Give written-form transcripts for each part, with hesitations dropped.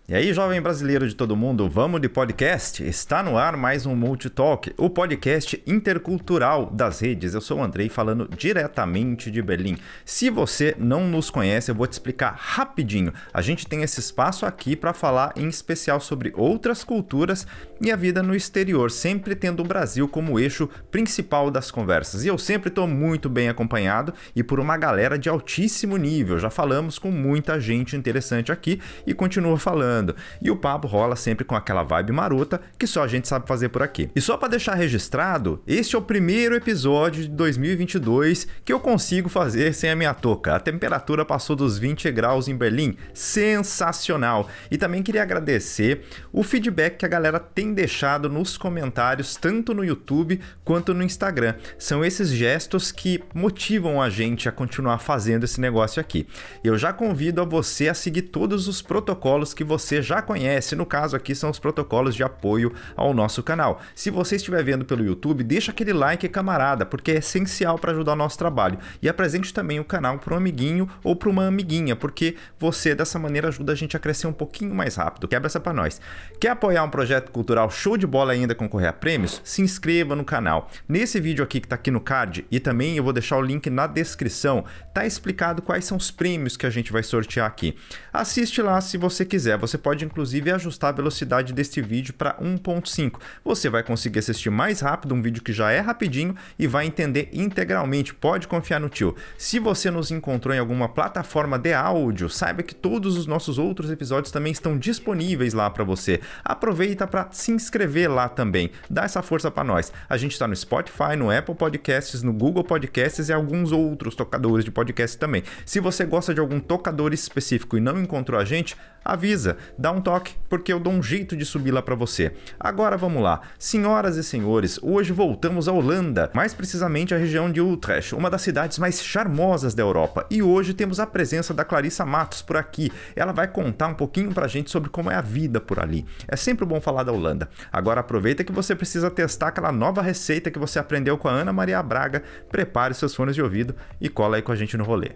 E aí, jovem brasileiro de todo mundo, vamos de podcast? Está no ar mais um Multitalk, o podcast intercultural das redes. Eu sou o Andrei, falando diretamente de Berlim. Se você não nos conhece, eu vou te explicar rapidinho. A gente tem esse espaço aqui para falar em especial sobre outras culturas e a vida no exterior, sempre tendo o Brasil como eixo principal das conversas. E eu sempre estou muito bem acompanhado e por uma galera de altíssimo nível. Já falamos com muita gente interessante aqui e continua falando. E o papo rola sempre com aquela vibe marota que só a gente sabe fazer por aqui. E só para deixar registrado, este é o primeiro episódio de 2022 que eu consigo fazer sem a minha touca. A temperatura passou dos 20 graus em Berlim. Sensacional! E também queria agradecer o feedback que a galera tem deixado nos comentários, tanto no YouTube quanto no Instagram. São esses gestos que motivam a gente a continuar fazendo esse negócio aqui. Eu já convido a você a seguir todos os protocolos que você já conhece. No caso aqui são os protocolos de apoio ao nosso canal. Se você estiver vendo pelo YouTube, deixa aquele like, camarada, porque é essencial para ajudar o nosso trabalho. E apresente também o canal para um amiguinho ou para uma amiguinha, porque você dessa maneira ajuda a gente a crescer um pouquinho mais rápido. Quebra essa para nós. Quer apoiar um projeto cultural show de bola e ainda concorrer a prêmios? Se inscreva no canal. Nesse vídeo aqui que está aqui no card, e também eu vou deixar o link na descrição, tá explicado quais são os prêmios que a gente vai sortear aqui. Assiste lá se você quiser. Você pode inclusive ajustar a velocidade deste vídeo para 1.5. Você vai conseguir assistir mais rápido um vídeo que já é rapidinho e vai entender integralmente. Pode confiar no tio. Se você nos encontrou em alguma plataforma de áudio, saiba que todos os nossos outros episódios também estão disponíveis lá para você. Aproveita para se inscrever lá também. Dá essa força para nós. A gente está no Spotify, no Apple Podcasts, no Google Podcasts e alguns outros tocadores de podcast também. Se você gosta de algum tocador específico e não encontrou a gente, avisa, dá um toque, porque eu dou um jeito de subir lá para você. Agora vamos lá. Senhoras e senhores, hoje voltamos à Holanda, mais precisamente à região de Utrecht, uma das cidades mais charmosas da Europa. E hoje temos a presença da Clarissa Matos por aqui. Ela vai contar um pouquinho pra gente sobre como é a vida por ali. É sempre bom falar da Holanda. Agora aproveita que você precisa testar aquela nova receita que você aprendeu com a Ana Maria Braga. Prepare seus fones de ouvido e cola aí com a gente no rolê.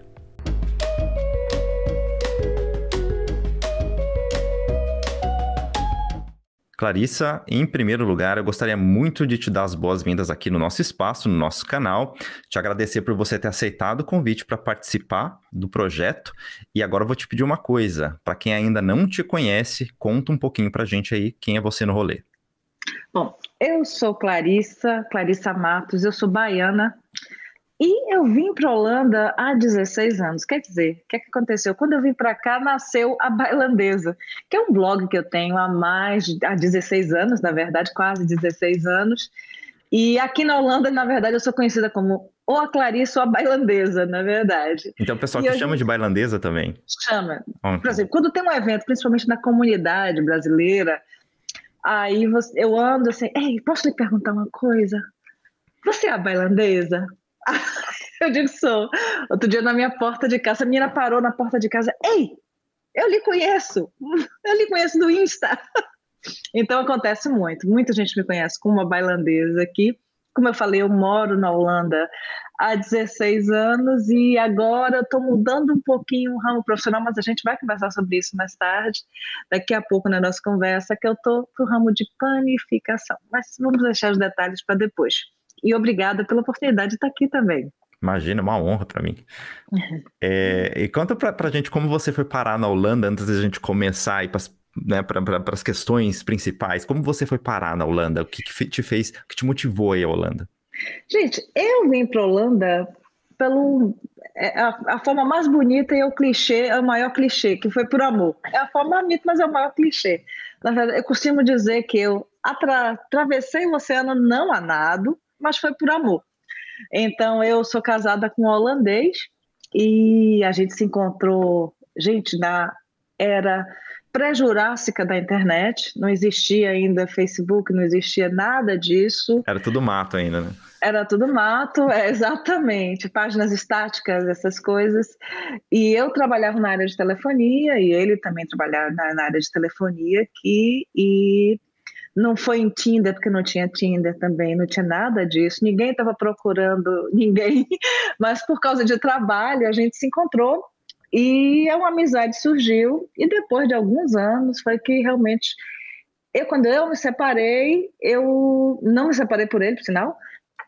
Clarissa, em primeiro lugar, eu gostaria muito de te dar as boas-vindas aqui no nosso espaço, no nosso canal, te agradecer por você ter aceitado o convite para participar do projeto. E agora eu vou te pedir uma coisa, para quem ainda não te conhece, conta um pouquinho para a gente aí quem é você no rolê. Bom, eu sou Clarissa Matos, eu sou baiana. E eu vim para a Holanda há 16 anos, quer dizer, o que é que aconteceu? Quando eu vim para cá, nasceu a Bailandesa, que é um blog que eu tenho há 16 anos, na verdade, quase 16 anos. E aqui na Holanda, na verdade, eu sou conhecida como ou a Clarissa ou a Bailandesa, na verdade. Então o pessoal te chama de Bailandesa também? Chama. Por exemplo, quando tem um evento, principalmente na comunidade brasileira, aí eu ando assim, ei, posso lhe perguntar uma coisa? Você é a Bailandesa? Eu digo, sou. Outro dia na minha porta de casa, a menina parou na porta de casa. Ei, eu lhe conheço do Insta. Então acontece muito, muita gente me conhece como uma bailandesa aqui. Como eu falei, eu moro na Holanda há 16 anos e agora eu estou mudando um pouquinho o ramo profissional, mas a gente vai conversar sobre isso mais tarde, daqui a pouco na nossa conversa, que eu estou no ramo de panificação. Mas vamos deixar os detalhes para depois. E obrigada pela oportunidade de estar aqui também. Imagina, uma honra para mim. E conta pra gente como você foi parar na Holanda antes da gente começar a ir para as questões principais. Como você foi parar na Holanda? O que te fez, o que te motivou aí a Holanda? Gente, eu vim para a Holanda a forma mais bonita e o clichê, é o maior clichê, que foi por amor. É a forma bonita, mas é o maior clichê. Na verdade, eu costumo dizer que eu atravessei o oceano não a nado, mas foi por amor. Então, eu sou casada com um holandês e a gente se encontrou, gente, na era pré-jurássica da internet, não existia ainda Facebook, não existia nada disso. Era tudo mato ainda, né? Era tudo mato, exatamente, páginas estáticas, essas coisas. E eu trabalhava na área de telefonia e ele também trabalhava na área de telefonia aqui e não foi em Tinder, porque não tinha Tinder também, não tinha nada disso, ninguém estava procurando ninguém, mas por causa de trabalho a gente se encontrou E uma amizade surgiu, e depois de alguns anos foi que realmente, quando eu me separei, eu não me separei por ele, por sinal,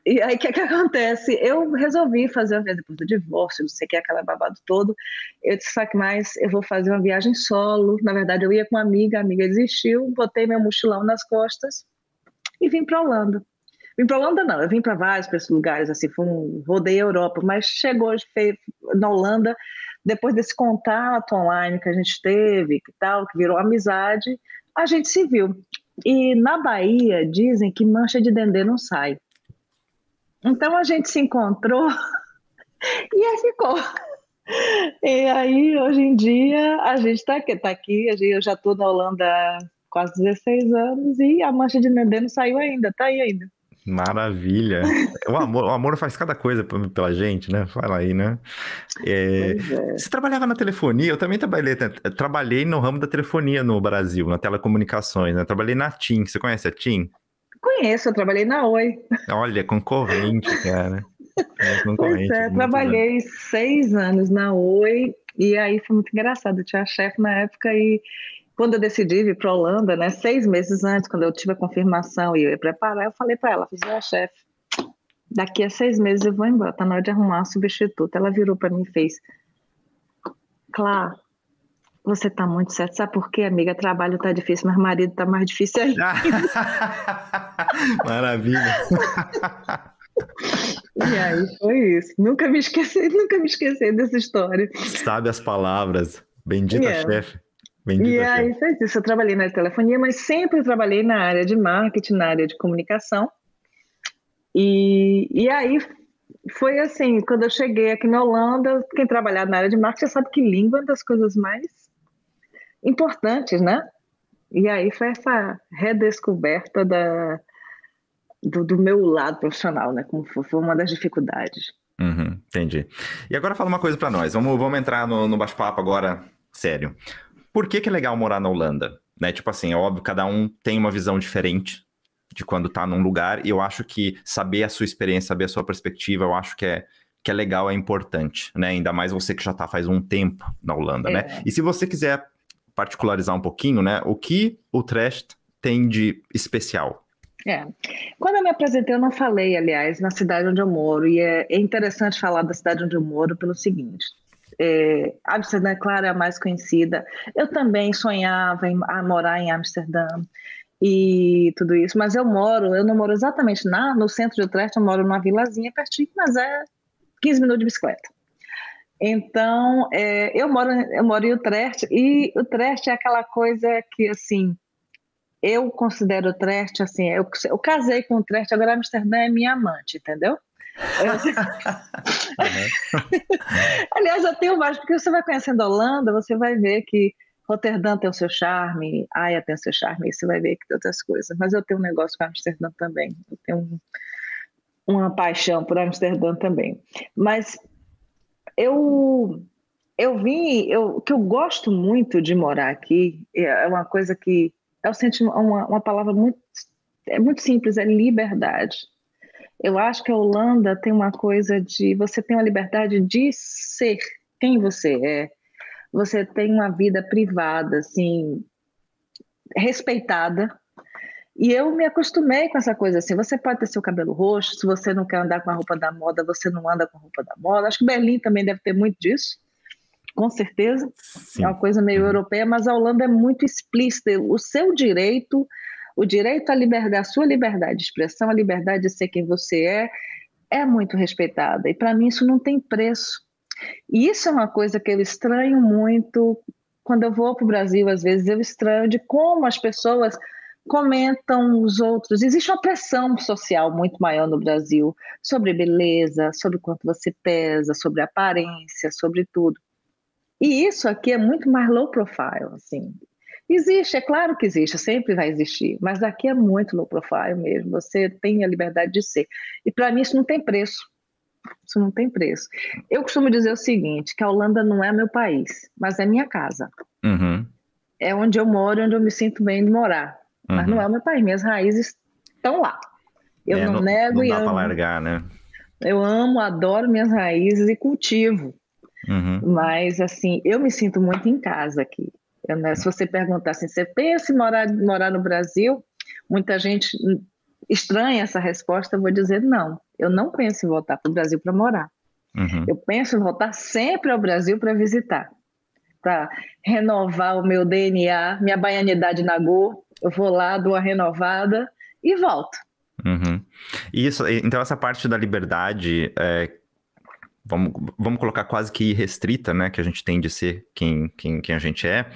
e aí o que acontece? Eu resolvi fazer uma viagem depois do divórcio, não sei o que, aquela babado todo, eu disse, sabe mais, eu vou fazer uma viagem solo, na verdade eu ia com uma amiga, a amiga desistiu, botei meu mochilão nas costas e vim para Holanda. Vim para Holanda não, eu vim para vários lugares, assim, rodei a Europa, mas chegou na Holanda, depois desse contato online que a gente teve, que tal, que virou amizade, a gente se viu. E na Bahia dizem que mancha de dendê não sai. Então a gente se encontrou e aí ficou. E aí, hoje em dia, a gente está aqui, eu já estou na Holanda há quase 16 anos e a mancha de dendê não saiu ainda, está aí ainda. Maravilha. O amor faz cada coisa pela gente, né? Fala aí, né? Você trabalhava na telefonia? Eu também trabalhei no ramo da telefonia no Brasil, na telecomunicações, né? Trabalhei na TIM. Você conhece a TIM? Conheço, eu trabalhei na Oi. Olha, concorrente, cara. Pois é, trabalhei 6 anos na Oi e aí foi muito engraçado. Eu tinha chefe na época e quando eu decidi vir para a Holanda, né, 6 meses antes, quando eu tive a confirmação e eu ia preparar, eu falei para ela, chefe, daqui a 6 meses eu vou embora, tá na hora de arrumar um substituto. Ela virou para mim e fez, Clá, você tá muito certo, sabe por quê, amiga? Trabalho tá difícil, mas marido tá mais difícil ainda. Maravilha. E aí foi isso. Nunca me esqueci dessa história. Sabe as palavras. Bendita chefe. E aí foi isso. Eu trabalhei na telefonia, mas sempre trabalhei na área de marketing, na área de comunicação. E aí foi assim, quando eu cheguei aqui na Holanda, quem trabalhava na área de marketing sabe que língua é uma das coisas mais importantes, né? E aí foi essa redescoberta do meu lado profissional, né? Como foi uma das dificuldades. Entendi. E agora fala uma coisa para nós. Vamos entrar no bate-papo agora, sério. Por que é legal morar na Holanda? Né? Tipo assim, é óbvio, cada um tem uma visão diferente de quando tá num lugar, e eu acho que saber a sua experiência, saber a sua perspectiva, eu acho que é legal, é importante, né? Ainda mais você que já tá faz um tempo na Holanda, né? E se você quiser particularizar um pouquinho, né? O que o Utrecht tem de especial? Quando eu me apresentei, eu não falei, aliás, na cidade onde eu moro, e é interessante falar da cidade onde eu moro pelo seguinte, Amsterdã, claro, é a mais conhecida, eu também sonhava em morar em Amsterdã e tudo isso, mas eu não moro exatamente no centro de Utrecht, eu moro numa vilazinha pertinho, mas é 15 minutos de bicicleta. Então, eu moro em Utrecht, e Utrecht é aquela coisa que, assim, eu considero Utrecht, assim, eu casei com Utrecht, agora Amsterdã é minha amante, entendeu? Aliás, eu tenho mais, porque você vai conhecendo a Holanda, você vai ver que Roterdã tem o seu charme, Haia tem o seu charme, e você vai ver que tem outras coisas. Mas eu tenho um negócio com Amsterdã também, eu tenho uma paixão por Amsterdã também. Mas o que eu gosto muito de morar aqui é uma coisa que eu sinto uma palavra muito simples, é liberdade. Eu acho que a Holanda tem uma coisa de você tem uma liberdade de ser quem você é. Você tem uma vida privada, assim, respeitada. E eu me acostumei com essa coisa assim, você pode ter seu cabelo roxo, se você não quer andar com a roupa da moda, você não anda com a roupa da moda. Acho que Berlim também deve ter muito disso, com certeza. Sim. É uma coisa meio europeia, mas a Holanda é muito explícita. O seu direito, o direito à liberdade, a sua liberdade de expressão, a liberdade de ser quem você é muito respeitada. E para mim isso não tem preço. E isso é uma coisa que eu estranho muito quando eu vou para o Brasil, às vezes eu estranho de como as pessoas comentam os outros. Existe uma pressão social muito maior no Brasil sobre beleza, sobre quanto você pesa, sobre aparência, sobre tudo. E isso aqui é muito mais low profile, assim. Existe, é claro que existe, sempre vai existir, mas aqui é muito low profile mesmo, você tem a liberdade de ser. E para mim isso não tem preço. Isso não tem preço. Eu costumo dizer o seguinte, que a Holanda não é meu país, mas é minha casa. É onde eu moro, onde eu me sinto bem de morar. Mas não é o meu país, minhas raízes estão lá. Eu não nego e amo. Não dá para largar, né? Eu amo, adoro minhas raízes e cultivo. Uhum. Mas, assim, eu me sinto muito em casa aqui. Né, se você perguntar assim, você pensa em morar no Brasil? Muita gente estranha essa resposta, eu vou dizer não. Eu não penso em voltar para o Brasil para morar. Uhum. Eu penso em voltar sempre ao Brasil para visitar, para renovar o meu DNA, minha baianidade nagô. Eu vou lá, dou a renovada e volto. Uhum. Isso, então essa parte da liberdade, vamos colocar quase que irrestrita, né? Que a gente tem de ser quem a gente é.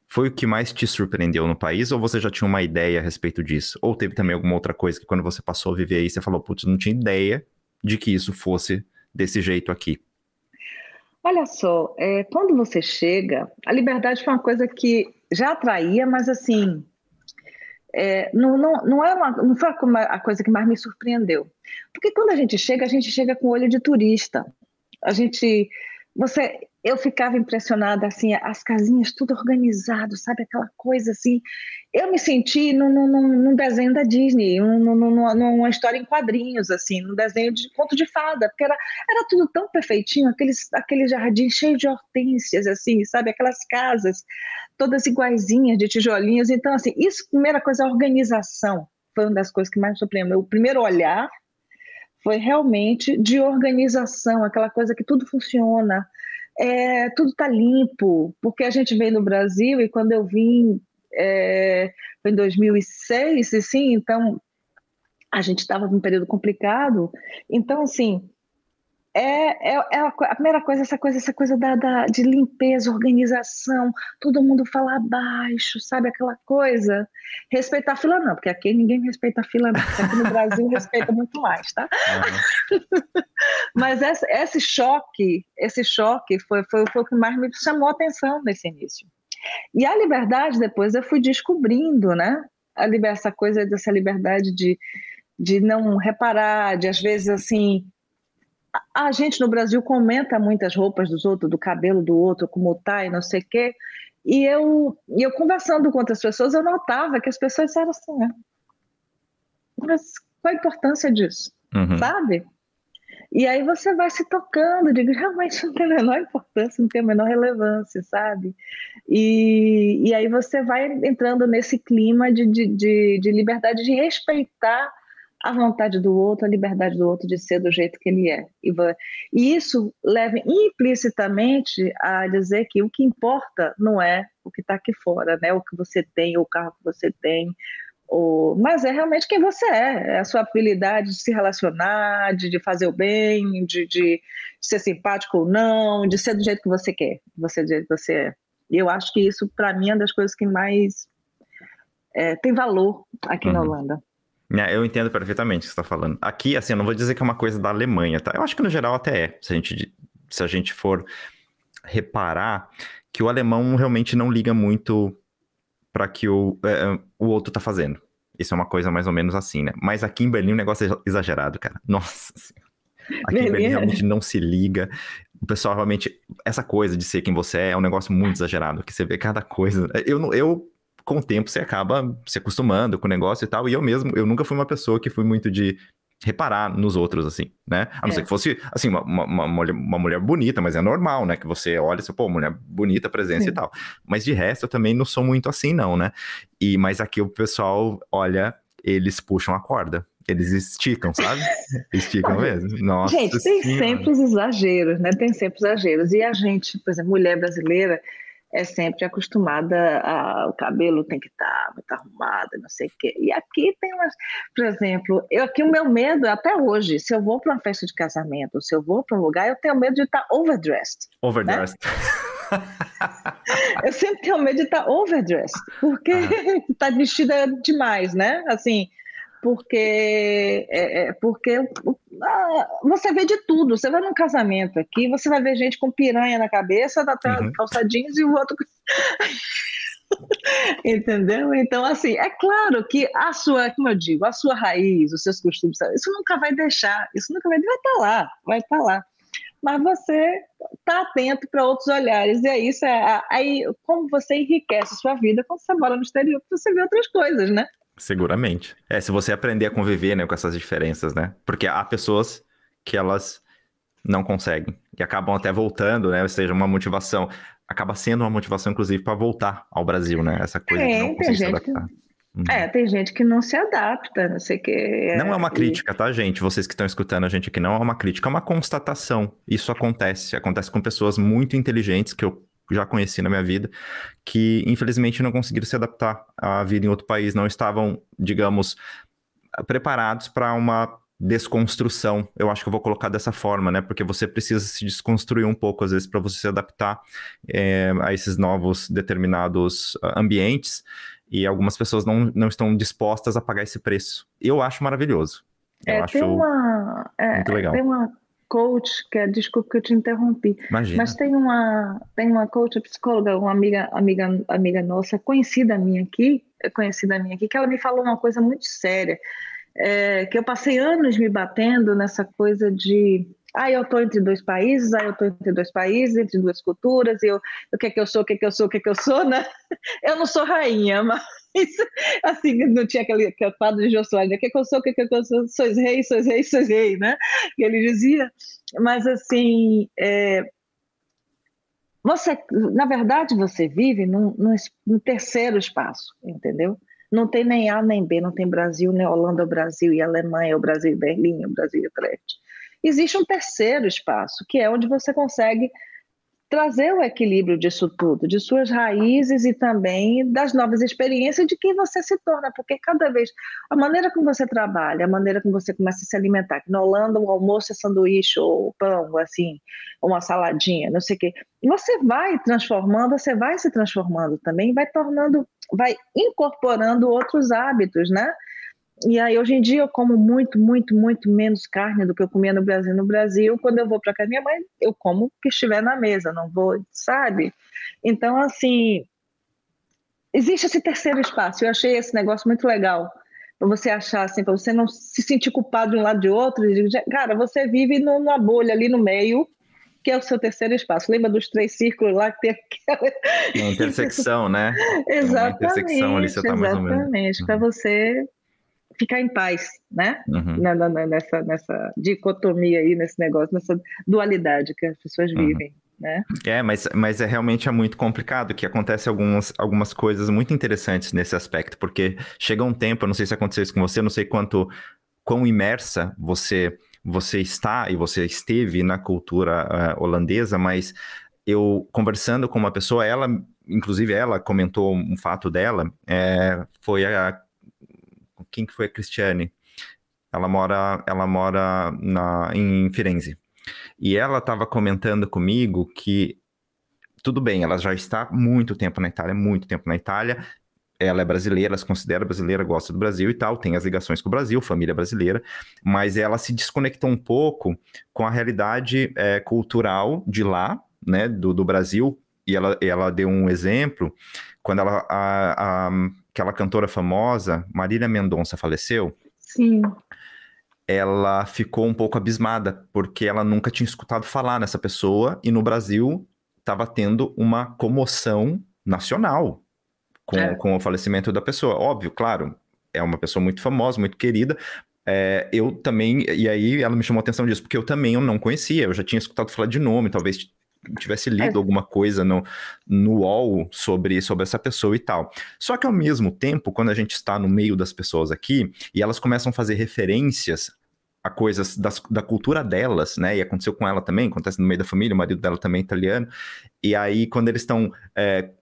Foi o que mais te surpreendeu no país? Ou você já tinha uma ideia a respeito disso? Ou teve também alguma outra coisa que quando você passou a viver aí, você falou, putz, não tinha ideia de que isso fosse desse jeito aqui? Olha só, quando você chega, a liberdade foi uma coisa que já atraía, mas assim, não foi a coisa que mais me surpreendeu. Porque quando a gente chega com olho de turista. A gente, eu ficava impressionada, assim, as casinhas tudo organizado, sabe? Aquela coisa assim. Eu me senti num desenho da Disney, numa história em quadrinhos, assim, num desenho de conto de fada, porque era tudo tão perfeitinho, aquele jardim cheio de hortênsias, assim, sabe? Aquelas casas todas iguaizinhas, de tijolinhos. Então, assim, isso, primeira coisa, a organização foi uma das coisas que mais me surpreendeu. O primeiro olhar foi realmente de organização, aquela coisa que tudo funciona, tudo está limpo, porque a gente veio no Brasil e quando eu vim, foi em 2006, assim, então a gente estava num período complicado, então assim, a primeira coisa, essa coisa de limpeza, organização, todo mundo fala baixo, sabe? Aquela coisa. Respeitar a fila, não, porque aqui ninguém respeita a fila, não. Porque aqui no Brasil respeita muito mais, tá? Uhum. Mas esse choque foi o que mais me chamou a atenção nesse início. E a liberdade, depois eu fui descobrindo, né? Essa coisa dessa liberdade de não reparar, de às vezes assim. A gente no Brasil comenta muitas roupas dos outros, do cabelo do outro, como tá e não sei o quê. E eu conversando com outras pessoas, eu notava que as pessoas disseram assim, né? Mas qual a importância disso? Uhum. Sabe? E aí você vai se tocando, digo, realmente não tem a menor importância, não tem a menor relevância, sabe? E aí você vai entrando nesse clima de liberdade, de respeitar a vontade do outro, a liberdade do outro de ser do jeito que ele é. E isso leva implicitamente a dizer que o que importa não é o que está aqui fora, né? O que você tem, o carro que você tem, mas é realmente quem você é a sua habilidade de se relacionar, de fazer o bem, de ser simpático ou não, de ser do jeito que você quer, do jeito que você é. E eu acho que isso, para mim, é uma das coisas que mais tem valor aqui na Uhum. Holanda. Eu entendo perfeitamente o que você está falando. Aqui, assim, eu não vou dizer que é uma coisa da Alemanha, tá? Eu acho que no geral até é. Se a gente for reparar que o alemão realmente não liga muito para que o outro tá fazendo. Isso é uma coisa mais ou menos assim, né? Mas aqui em Berlim o negócio é exagerado, cara. Nossa Senhora. Aqui em Berlim realmente não se liga. O pessoal realmente... Essa coisa de ser quem você é um negócio muito exagerado, que você vê cada coisa. Eu com o tempo, você acaba se acostumando com o negócio e tal. E eu nunca fui uma pessoa que fui muito de reparar nos outros, assim, né? A não ser que fosse, assim, uma mulher bonita, mas é normal, né? Que você olha e você, pô, mulher bonita, presença e tal. Mas de resto, eu também não sou muito assim, não, né? Mas aqui o pessoal, olha, eles puxam a corda. Eles esticam, sabe? Esticam mesmo. Nossa Gente, tem Senhora. sempre os exageros, né? Tem sempre exageros. E a gente, por exemplo, mulher brasileira é sempre acostumada o cabelo tem que estar muito arrumado, não sei o quê. E aqui tem umas, por exemplo, aqui o meu medo, até hoje, se eu vou para uma festa de casamento, se eu vou para um lugar, eu tenho medo de estar overdressed. Overdressed. Né? Eu sempre tenho medo de estar overdressed, porque está vestida demais, né? Assim, porque você vê de tudo. Você vai num casamento aqui, você vai ver gente com piranha na cabeça, calça jeans e o outro. Entendeu? Então, assim, é claro que como eu digo, a sua raiz, os seus costumes, isso nunca vai deixar, vai estar lá. Mas você está atento para outros olhares, e aí como você enriquece a sua vida quando você mora no exterior, você vê outras coisas, né? Seguramente. Se você aprender a conviver, né, com essas diferenças, né? Porque há pessoas que elas não conseguem. E acabam até voltando, né? Ou seja, uma motivação, acaba sendo uma motivação, inclusive, para voltar ao Brasil, né? Essa coisa de não Tem conseguir se gente que, adaptar. Uhum. tem gente que não se adapta, não sei o que. Não é uma crítica, tá, gente? Vocês que estão escutando a gente aqui, não é uma crítica, é uma constatação. Isso acontece. Acontece com pessoas muito inteligentes que eu já conheci na minha vida, que infelizmente não conseguiram se adaptar à vida em outro país, não estavam, digamos, preparados para uma desconstrução. Eu acho que eu vou colocar dessa forma, né? Porque você precisa se desconstruir um pouco, às vezes, para você se adaptar a esses novos determinados ambientes. E algumas pessoas não estão dispostas a pagar esse preço. Eu acho maravilhoso. Eu acho muito legal. Tem uma coach, desculpa que eu te interrompi, Imagina. mas tem uma coach, psicóloga, uma amiga nossa, conhecida minha aqui, que ela me falou uma coisa muito séria, que eu passei anos me batendo nessa coisa de eu estou entre dois países, entre duas culturas, e o que é que eu sou, o que é que eu sou, o que é que eu sou, né? Eu não sou rainha, mas assim, não tinha aquele quadro de Jô Soares, o que é que eu sou, o que é que eu sou, sois rei, né? Que ele dizia, mas assim, na verdade, você vive num terceiro espaço, entendeu? Não tem nem A nem B, não tem Brasil, nem Holanda, Brasil e Alemanha, o Brasil e Berlim, o Brasil e Utrecht. Existe um terceiro espaço, que é onde você consegue trazer o equilíbrio disso tudo, de suas raízes e também das novas experiências de quem você se torna, porque cada vez, a maneira como você trabalha, a maneira como você começa a se alimentar, que na Holanda o almoço é sanduíche ou pão, assim, uma saladinha, não sei o quê, você vai transformando, você vai se transformando também, vai incorporando outros hábitos, né? E aí, hoje em dia, eu como muito, muito, muito menos carne do que eu comia no Brasil. No Brasil, quando eu vou para casa da minha mãe, eu como o que estiver na mesa, não vou, sabe? Então, assim, existe esse terceiro espaço. Eu achei esse negócio muito legal. Para você achar, assim, para você não se sentir culpado de um lado de outro. Cara, você vive numa bolha ali no meio, que é o seu terceiro espaço. Lembra dos 3 círculos lá que tem aquela... Uma intersecção, né? Tem uma intersecção ali, Exatamente, você tá mais ou menos. exatamente. Para você ficar em paz, né? Uhum. Nessa dicotomia aí, nesse negócio, nessa dualidade que as pessoas vivem, né? Mas realmente é muito complicado, que acontece algumas coisas muito interessantes nesse aspecto, porque chega um tempo, eu não sei se aconteceu isso com você, não sei quão imersa você está e você esteve na cultura holandesa, mas eu conversando com uma pessoa, inclusive ela comentou um fato dela, foi quem que foi a Cristiane? Ela mora em Firenze. E ela estava comentando comigo que, tudo bem, ela já está muito tempo na Itália, ela é brasileira, ela se considera brasileira, gosta do Brasil e tal, tem as ligações com o Brasil, família brasileira, mas ela se desconectou um pouco com a realidade cultural de lá, né, do Brasil, e ela deu um exemplo, quando aquela cantora famosa, Marília Mendonça, faleceu. Sim. Ela ficou um pouco abismada, porque ela nunca tinha escutado falar nessa pessoa, e no Brasil estava tendo uma comoção nacional com o falecimento da pessoa. Óbvio, claro, é uma pessoa muito famosa, muito querida. Eu também, e aí ela me chamou a atenção disso, porque eu não conhecia, eu já tinha escutado falar de nome, talvez tivesse lido alguma coisa no UOL sobre essa pessoa e tal. Só que ao mesmo tempo, quando a gente está no meio das pessoas aqui, e elas começam a fazer referências a coisas da cultura delas, né, e aconteceu com ela também, acontece no meio da família, o marido dela também é italiano, e aí quando eles estão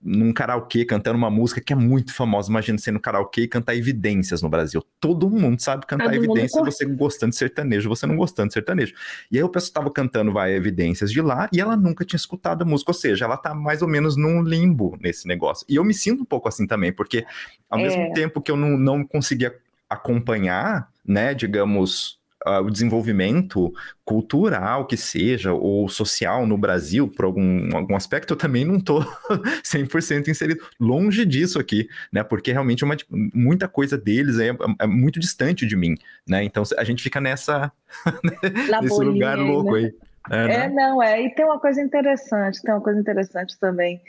num karaokê cantando uma música que é muito famosa, imagina você no karaokê e cantar Evidências no Brasil, todo mundo sabe cantar Evidências, você gostando de sertanejo, você não gostando de sertanejo, e aí o pessoal estava cantando Evidências de lá, e ela nunca tinha escutado a música, ou seja, ela tá mais ou menos num limbo nesse negócio, e eu me sinto um pouco assim também, porque ao mesmo tempo que eu não conseguia acompanhar, né, digamos, o desenvolvimento cultural que seja, ou social no Brasil, por algum aspecto, eu também não estou 100% inserido. Longe disso aqui, né? Porque realmente muita coisa deles é muito distante de mim, né? Então a gente fica nesse lugar louco aí. E tem uma coisa interessante, também.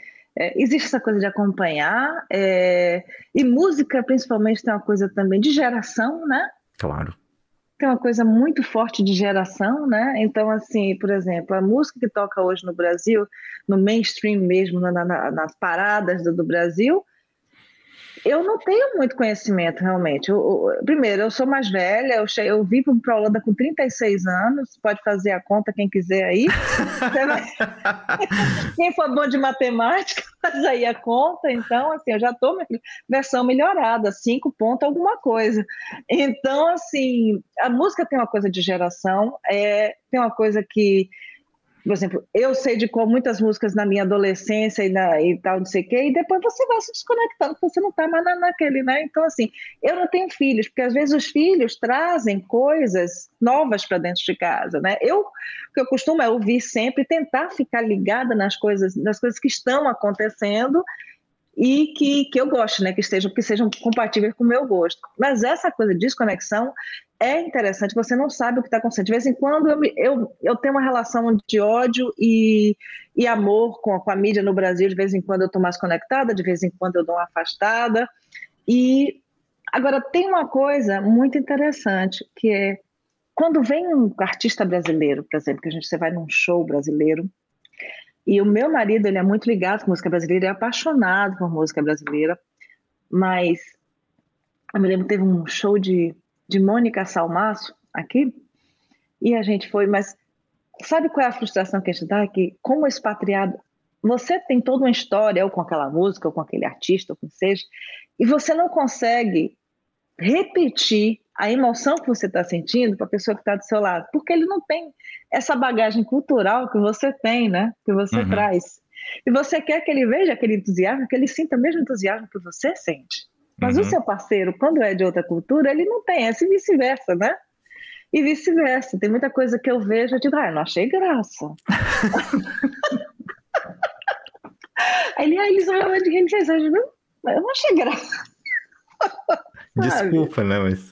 Existe essa coisa de acompanhar, e música, principalmente, tem uma coisa também de geração, né? Claro. tem uma coisa muito forte de geração, né? Então, assim, por exemplo, a música que toca hoje no Brasil, no mainstream mesmo, nas paradas do Brasil, eu não tenho muito conhecimento, realmente. Primeiro, eu sou mais velha, eu vim para a Holanda com 36 anos, pode fazer a conta quem quiser aí. Quem for bom de matemática, faz aí a conta. Então, assim, eu já estou versão melhorada, 5 pontos alguma coisa. Então, assim, a música tem uma coisa de geração, tem uma coisa que, por exemplo, eu sei de qual muitas músicas na minha adolescência e tal, não sei o quê, e depois você vai se desconectando, porque você não está mais naquele, né? Então, assim, eu não tenho filhos, porque às vezes os filhos trazem coisas novas para dentro de casa, né? O que eu costumo é ouvir sempre, tentar ficar ligada nas coisas que estão acontecendo e que eu gosto, né? Que sejam compatíveis com o meu gosto. Mas essa coisa de desconexão é interessante, você não sabe o que está acontecendo. De vez em quando eu tenho uma relação de ódio e amor com a mídia no Brasil, de vez em quando eu estou mais conectada, de vez em quando eu dou uma afastada. E agora tem uma coisa muito interessante, que é quando vem um artista brasileiro, por exemplo, você vai num show brasileiro, e o meu marido, ele é muito ligado com música brasileira, ele é apaixonado por música brasileira, mas eu me lembro que teve um show de Mônica Salmaço aqui, e a gente foi, mas sabe qual é a frustração que a gente dá? Que como expatriado, você tem toda uma história, ou com aquela música, ou com aquele artista, ou com seja, e você não consegue repetir a emoção que você está sentindo para a pessoa que está do seu lado, porque ele não tem essa bagagem cultural que você tem, né? Que você traz. E você quer que ele veja aquele entusiasmo, que ele sinta o mesmo entusiasmo que você sente. Mas o seu parceiro, quando é de outra cultura, ele não tem essa e vice-versa, né? E vice-versa. Tem muita coisa que eu vejo, eu digo, eu não achei graça. Aí eles olham de quem fez, eu não achei graça. Desculpa, né? Mas...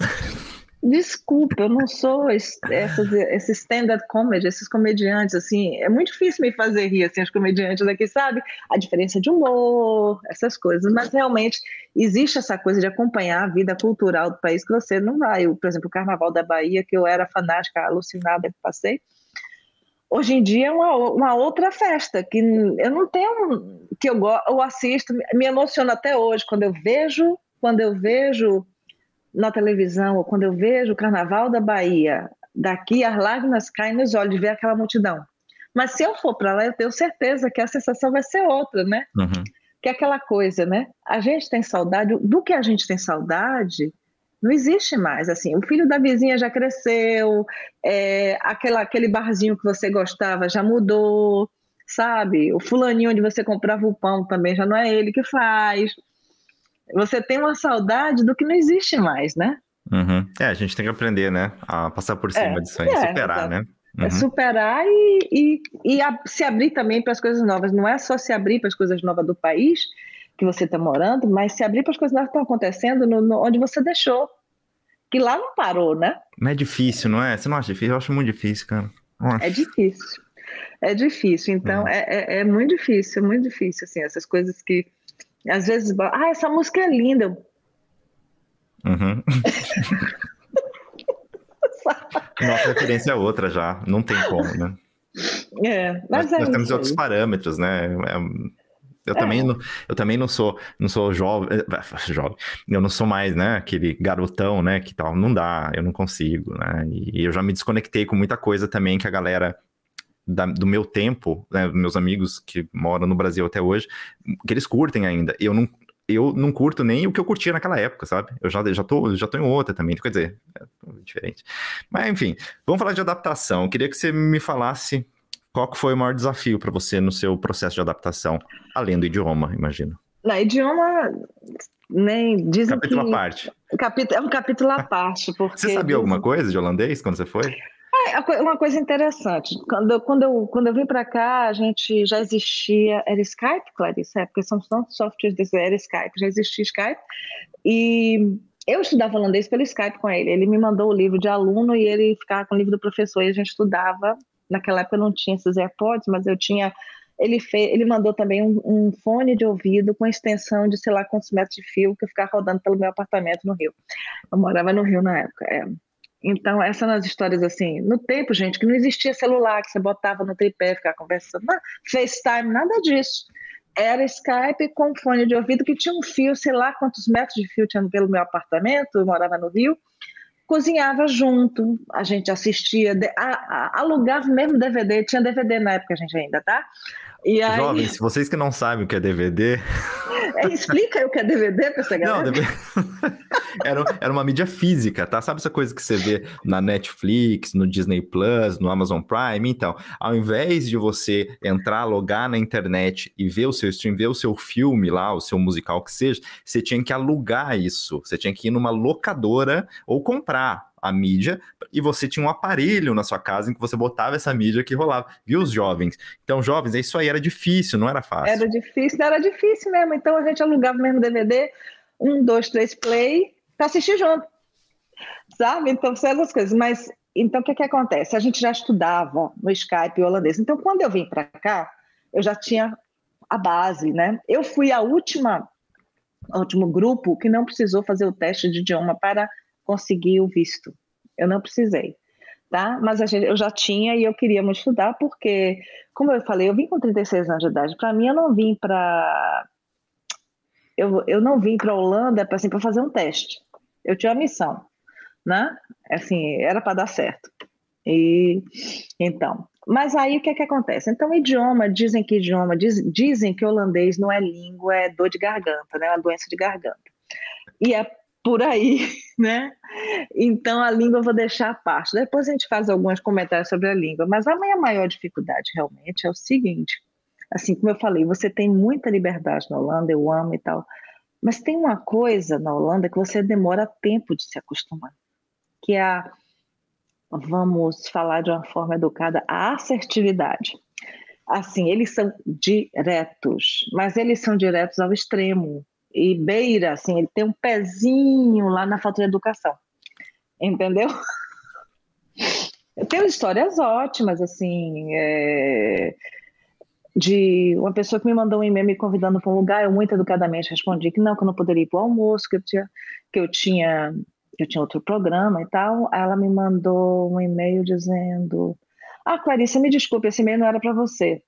Desculpa, eu não sou esse stand-up comedy, esses comediantes, assim, é muito difícil me fazer rir, assim, os comediantes daqui, sabe? A diferença de humor, essas coisas, mas realmente existe essa coisa de acompanhar a vida cultural do país que você não vai. Por exemplo, o Carnaval da Bahia, que eu era fanática, alucinada que passei, hoje em dia é uma outra festa, que eu não tenho, que eu assisto, me emociona até hoje, quando eu vejo na televisão, ou quando eu vejo o Carnaval da Bahia, daqui as lágrimas caem nos olhos de ver aquela multidão. Mas se eu for para lá, eu tenho certeza que a sensação vai ser outra, né? Que é aquela coisa, né? A gente tem saudade, do que a gente tem saudade, não existe mais. Assim, o filho da vizinha já cresceu, aquele barzinho que você gostava já mudou, sabe? O fulaninho onde você comprava o pão também já não é ele que faz. Você tem uma saudade do que não existe mais, né? A gente tem que aprender, né? A passar por cima disso aí, superar, né? É superar se abrir também para as coisas novas. Não é só se abrir para as coisas novas do país que você está morando, mas se abrir para as coisas novas que estão acontecendo onde você deixou. Que lá não parou, né? Mas é difícil, não é? Você não acha difícil? Eu acho muito difícil, cara. É difícil. É difícil. Então, é muito difícil, assim, essas coisas que às vezes, essa música é linda. Nossa referência é outra já, não tem como, né? Mas nós temos outros parâmetros, né? Eu também não sou jovem, eu não sou mais, né, aquele garotão, né, que tal, não dá, eu não consigo, né? E eu já me desconectei com muita coisa também que a galera do meu tempo, né, meus amigos que moram no Brasil até hoje, que eles curtem ainda. Eu não curto nem o que eu curtia naquela época, sabe? Eu já tô em outra também, quer dizer, é diferente. Mas, enfim, vamos falar de adaptação. Eu queria que você me falasse qual que foi o maior desafio para você no seu processo de adaptação, além do idioma, imagino. Na idioma, nem dizem capítulo à parte. É um capítulo à parte, porque... Você sabia alguma coisa de holandês quando você foi? Uma coisa interessante, quando eu vim para cá, a gente já existia, era Skype, Clarice, porque são tantos softwares, era Skype, já existia Skype, e eu estudava holandês pelo Skype com ele. Ele me mandou o livro de aluno e ele ficava com o livro do professor e a gente estudava. Naquela época eu não tinha esses AirPods, mas eu tinha... Ele mandou também um fone de ouvido com extensão de sei lá quantos metros de fio que eu ficava rodando pelo meu apartamento no Rio. Eu morava no Rio na época. Então, essas são as histórias assim. No tempo, gente, que não existia celular, que você botava no tripé, ficava conversando, FaceTime, nada disso. Era Skype com fone de ouvido que tinha um fio, sei lá quantos metros de fio tinha pelo meu apartamento, eu morava no Rio, cozinhava junto, a gente assistia, alugava mesmo DVD, tinha DVD na época, a gente ainda, tá? E aí... Jovens, vocês que não sabem o que é DVD... explica aí o que é DVD para essa galera. Não, era uma mídia física, tá? Sabe essa coisa que você vê na Netflix, no Disney Plus, no Amazon Prime? Então, ao invés de você entrar, logar na internet e ver o seu stream, ver o seu filme lá, o seu musical que seja, você tinha que alugar isso. Você tinha que ir numa locadora ou comprar a mídia, e você tinha um aparelho na sua casa em que você botava essa mídia que rolava. Viu, os jovens? Então, jovens, isso aí era difícil, não era fácil. Era difícil mesmo. Então, a gente alugava o mesmo DVD, 1, 2, 3 play, para assistir junto, sabe? Então, são essas coisas. Mas, então, o que acontece? A gente já estudava no Skype holandês. Então, quando eu vim para cá, eu já tinha a base, né? Eu fui o último grupo que não precisou fazer o teste de idioma para conseguir o visto. Eu não precisei, tá? Mas eu já tinha e eu queria muito estudar porque, como eu falei, eu vim com 36 anos de idade. Para mim, eu não vim para a Holanda para fazer um teste. Eu tinha uma missão, né? Assim, era para dar certo. E então, mas aí o que acontece? Então, dizem que holandês não é língua, é dor de garganta, né? É uma doença de garganta. E é por aí, né? Então, a língua eu vou deixar à parte. Depois a gente faz alguns comentários sobre a língua. Mas a minha maior dificuldade, realmente, é o seguinte. Assim, como eu falei, você tem muita liberdade na Holanda, eu amo e tal. Mas tem uma coisa na Holanda que você demora tempo de se acostumar. Que é vamos falar de uma forma educada, a assertividade. Assim, eles são diretos, mas eles são diretos ao extremo. E beira, assim, ele tem um pezinho lá na falta de educação. Entendeu? Tem histórias ótimas, assim, de uma pessoa que me mandou um e-mail me convidando para um lugar, eu muito educadamente respondi que não poderia ir para o almoço, que eu tinha outro programa e tal. Aí ela me mandou um e-mail dizendo: Clarice, me desculpe, esse e-mail não era para você.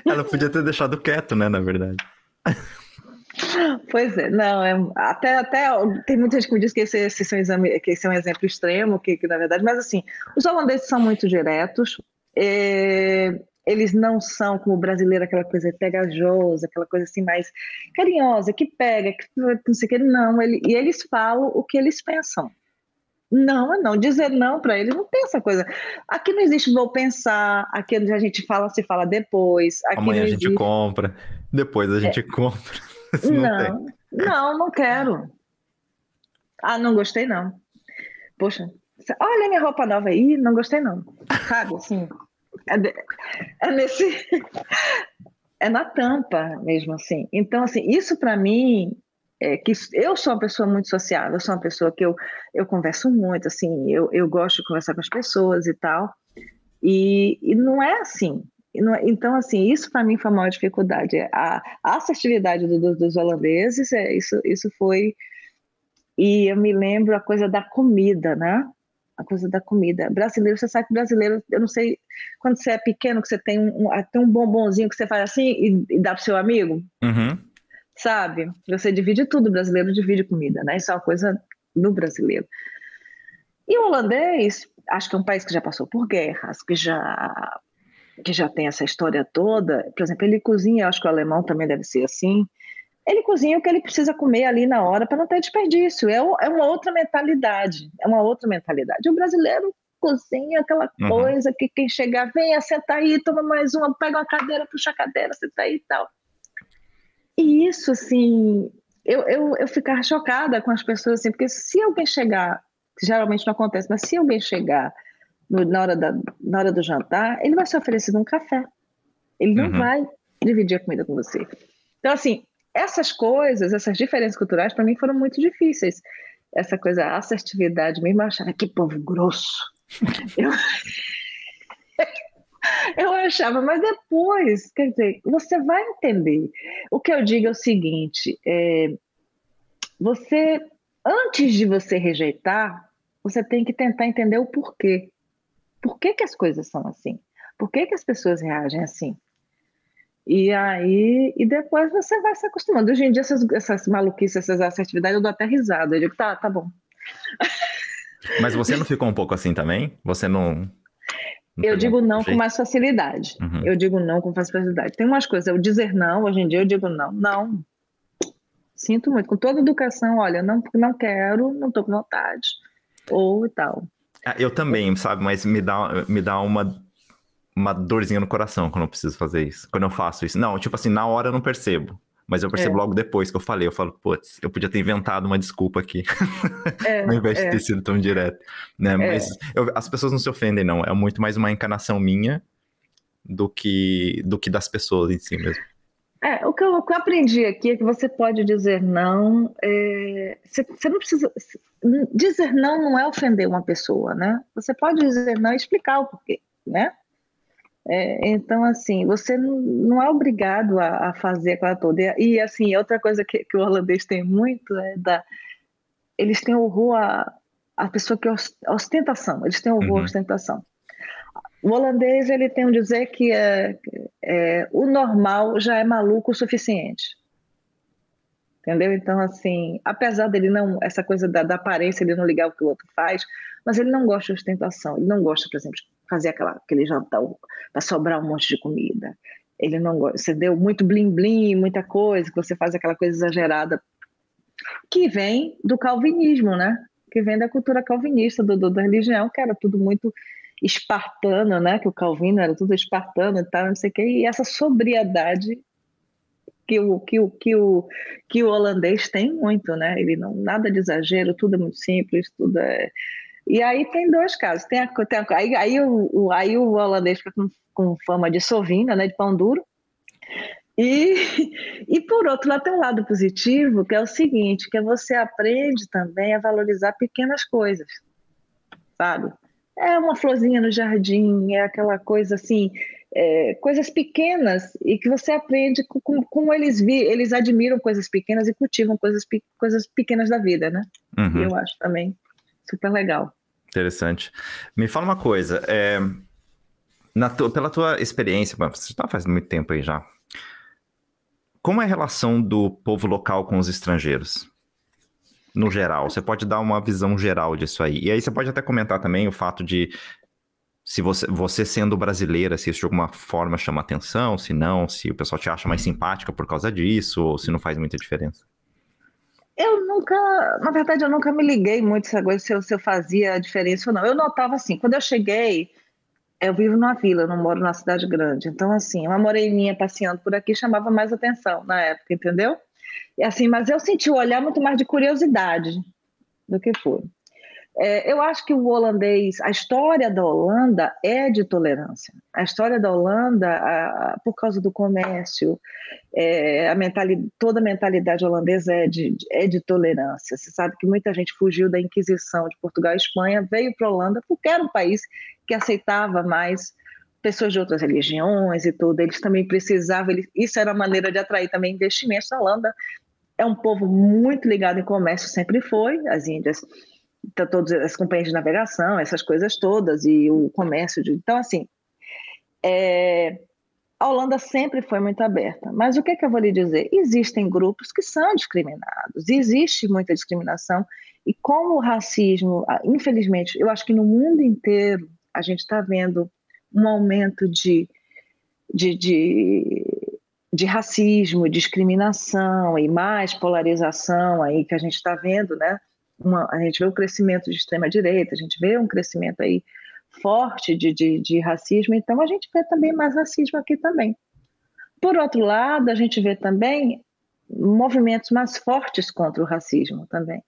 Ela podia ter deixado quieto, né, na verdade. Pois é, não, até tem muita gente que me diz que esse é um exemplo extremo, que na verdade, mas assim, os holandeses são muito diretos, eles não são como o brasileiro, aquela coisa pegajosa, aquela coisa assim mais carinhosa, que pega, que não sei o que, não, e eles falam o que eles pensam. Não, dizer não para eles não tem essa coisa. Aqui não existe vou pensar, aqui a gente se fala depois. Aqui amanhã não a gente existe... compra, depois a gente compra. Não quero. Não gostei não. Poxa, olha minha roupa nova aí, não gostei não. Sabe, assim, nesse... é na tampa mesmo, assim. Então, assim, isso para mim... que eu sou uma pessoa muito sociável, eu sou uma pessoa que eu converso muito, assim, eu gosto de conversar com as pessoas e tal, e não é assim. Então, assim, isso para mim foi a maior dificuldade. A assertividade dos holandeses, isso foi... E eu me lembro a coisa da comida, né? A coisa da comida. Brasileiro, você sabe que brasileiro, eu não sei, quando você é pequeno, que você tem um bombonzinho que você faz assim e dá pro seu amigo, sabe? Você divide tudo, o brasileiro divide comida, né? Isso é uma coisa do brasileiro. E o holandês, acho que é um país que já passou por guerras, que já tem essa história toda. Por exemplo, ele cozinha, acho que o alemão também deve ser assim. Ele cozinha o que ele precisa comer ali na hora para não ter desperdício. É uma outra mentalidade. É uma outra mentalidade. O brasileiro cozinha aquela coisa que quem chegar, venha, senta aí, toma mais uma, pega uma cadeira, puxa a cadeira, senta aí e tal. E isso, assim, eu ficava chocada com as pessoas, assim, porque se alguém chegar, geralmente não acontece, mas se alguém chegar na hora do jantar, ele vai ser oferecido um café. Ele não vai dividir a comida com você. Então, assim, essas coisas, essas diferenças culturais, para mim foram muito difíceis. Essa coisa, a assertividade mesmo, eu achava, que povo grosso. Eu achava, mas depois, quer dizer, você vai entender. O que eu digo é o seguinte, você antes de você rejeitar, você tem que tentar entender o porquê. Por que que as coisas são assim? Por que que as pessoas reagem assim? E aí, e depois você vai se acostumando. Hoje em dia, essas maluquices, essas assertividades, eu dou até risada. Eu digo, tá bom. Mas você não ficou um pouco assim também? Você não Eu pegou um digo pouco o não com jeito? mais facilidade. Uhum. Eu digo não com mais facilidade. Tem umas coisas, eu dizer não, hoje em dia eu digo não. Não, sinto muito. Com toda educação, olha, não quero, não estou com vontade. Ou e tal. Ah, eu também, sabe? Mas me dá uma dorzinha no coração quando eu preciso fazer isso. Quando eu faço isso. Não, tipo assim, na hora eu não percebo. Mas eu percebo É, logo depois que eu falei. Eu falo, putz, eu podia ter inventado uma desculpa aqui, é, ao invés de ter é, sido tão direto. Né? Mas é. as pessoas não se ofendem, não. É muito mais uma encarnação minha do que das pessoas em si mesmo. O que eu aprendi aqui é que você pode dizer não. Você não precisa. Dizer não não é ofender uma pessoa, né? Você pode dizer não e explicar o porquê, né? Então, assim, você não é obrigado a fazer aquela toda. Assim, outra coisa que o holandês tem muito eles têm horror a pessoa que ostentação. Eles têm horror à Uhum. ostentação. O holandês ele tem um dizer que o normal já é maluco o suficiente. Entendeu? Então, assim, apesar dele não, essa coisa da aparência, ele não ligar o que o outro faz, mas ele não gosta de ostentação. Ele não gosta, por exemplo, de fazer aquele jantar para sobrar um monte de comida. Ele não gosta, você deu muito blim-blim, muita coisa, que você faz aquela coisa exagerada, que vem do calvinismo, né? Que vem da cultura calvinista, da religião, que era tudo muito espartano, né? Que o Calvino era tudo espartano e tal, não sei o quê. E essa sobriedade que o holandês tem muito, né? Ele não nada de exagero, tudo é muito simples, tudo é. E aí tem dois casos. Aí o holandês fica com fama de sovina, né? De pão duro. E, e por outro lado, tem um lado positivo, que é o seguinte, que você aprende também a valorizar pequenas coisas, sabe? É uma florzinha no jardim, é aquela coisa assim, coisas pequenas e que você aprende como eles admiram coisas pequenas e cultivam coisas pequenas da vida, né? E Uhum. eu acho também super legal. Interessante. Me fala uma coisa, pela tua experiência, você está faz muito tempo aí já. Como é a relação do povo local com os estrangeiros? No geral, você pode dar uma visão geral disso aí. E aí você pode até comentar também o fato de se você sendo brasileira, se isso de alguma forma chama atenção, se não, se o pessoal te acha mais simpática por causa disso, ou se não faz muita diferença. Eu nunca, na verdade, eu nunca me liguei muito essa coisa se eu fazia diferença ou não. Eu notava assim, quando eu cheguei, eu vivo numa vila, eu não moro numa cidade grande. Então, assim, uma moreninha passeando por aqui chamava mais atenção na época, entendeu? E assim, mas eu senti o olhar muito mais de curiosidade do que foi. Eu acho que o holandês, a história da Holanda é de tolerância. A história da Holanda, por causa do comércio, toda a mentalidade holandesa é de tolerância. Você sabe que muita gente fugiu da Inquisição de Portugal e Espanha, veio para a Holanda porque era um país que aceitava mais pessoas de outras religiões e tudo. Eles também precisavam, isso era uma maneira de atrair também investimentos. A Holanda é um povo muito ligado em comércio, sempre foi. As Índias, então, todas as companhias de navegação, essas coisas todas, e o comércio. Então, assim, a Holanda sempre foi muito aberta. Mas o que é que eu vou lhe dizer? Existem grupos que são discriminados, existe muita discriminação, e como o racismo, infelizmente, eu acho que no mundo inteiro a gente está vendo um aumento de, de, de racismo, discriminação e mais polarização aí que a gente está vendo, né? A gente vê o crescimento de extrema-direita, a gente vê um crescimento aí forte de racismo, então a gente vê também mais racismo aqui também. Por outro lado, a gente vê também movimentos mais fortes contra o racismo também,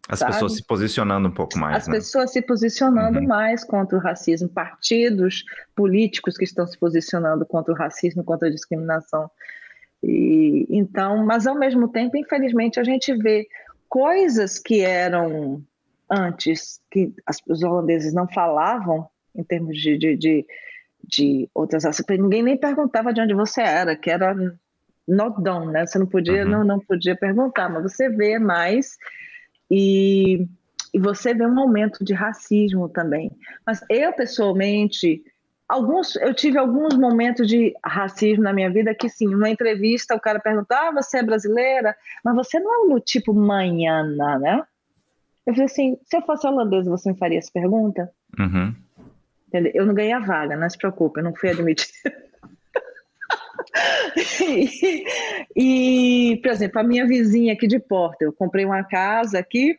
As pessoas sabe? se posicionando um pouco mais, As né? pessoas se posicionando Uhum. mais contra o racismo, partidos políticos que estão se posicionando contra o racismo, contra a discriminação. Então, mas ao mesmo tempo, infelizmente, a gente vê coisas que eram antes que os holandeses não falavam em termos de outras raças. Ninguém nem perguntava de onde você era, que era not done, né? Você não podia, Uhum. não podia perguntar, mas você vê mais E, e você vê um aumento de racismo também. Mas eu, pessoalmente, eu tive alguns momentos de racismo na minha vida que, sim, numa entrevista o cara perguntou, você é brasileira? Mas você não é do tipo manhana, né? Eu falei assim, se eu fosse holandesa, você me faria essa pergunta? Uhum. Entendeu? Eu não ganhei a vaga, não se preocupe, eu não fui admitida. Por exemplo, a minha vizinha aqui de porta, eu comprei uma casa aqui,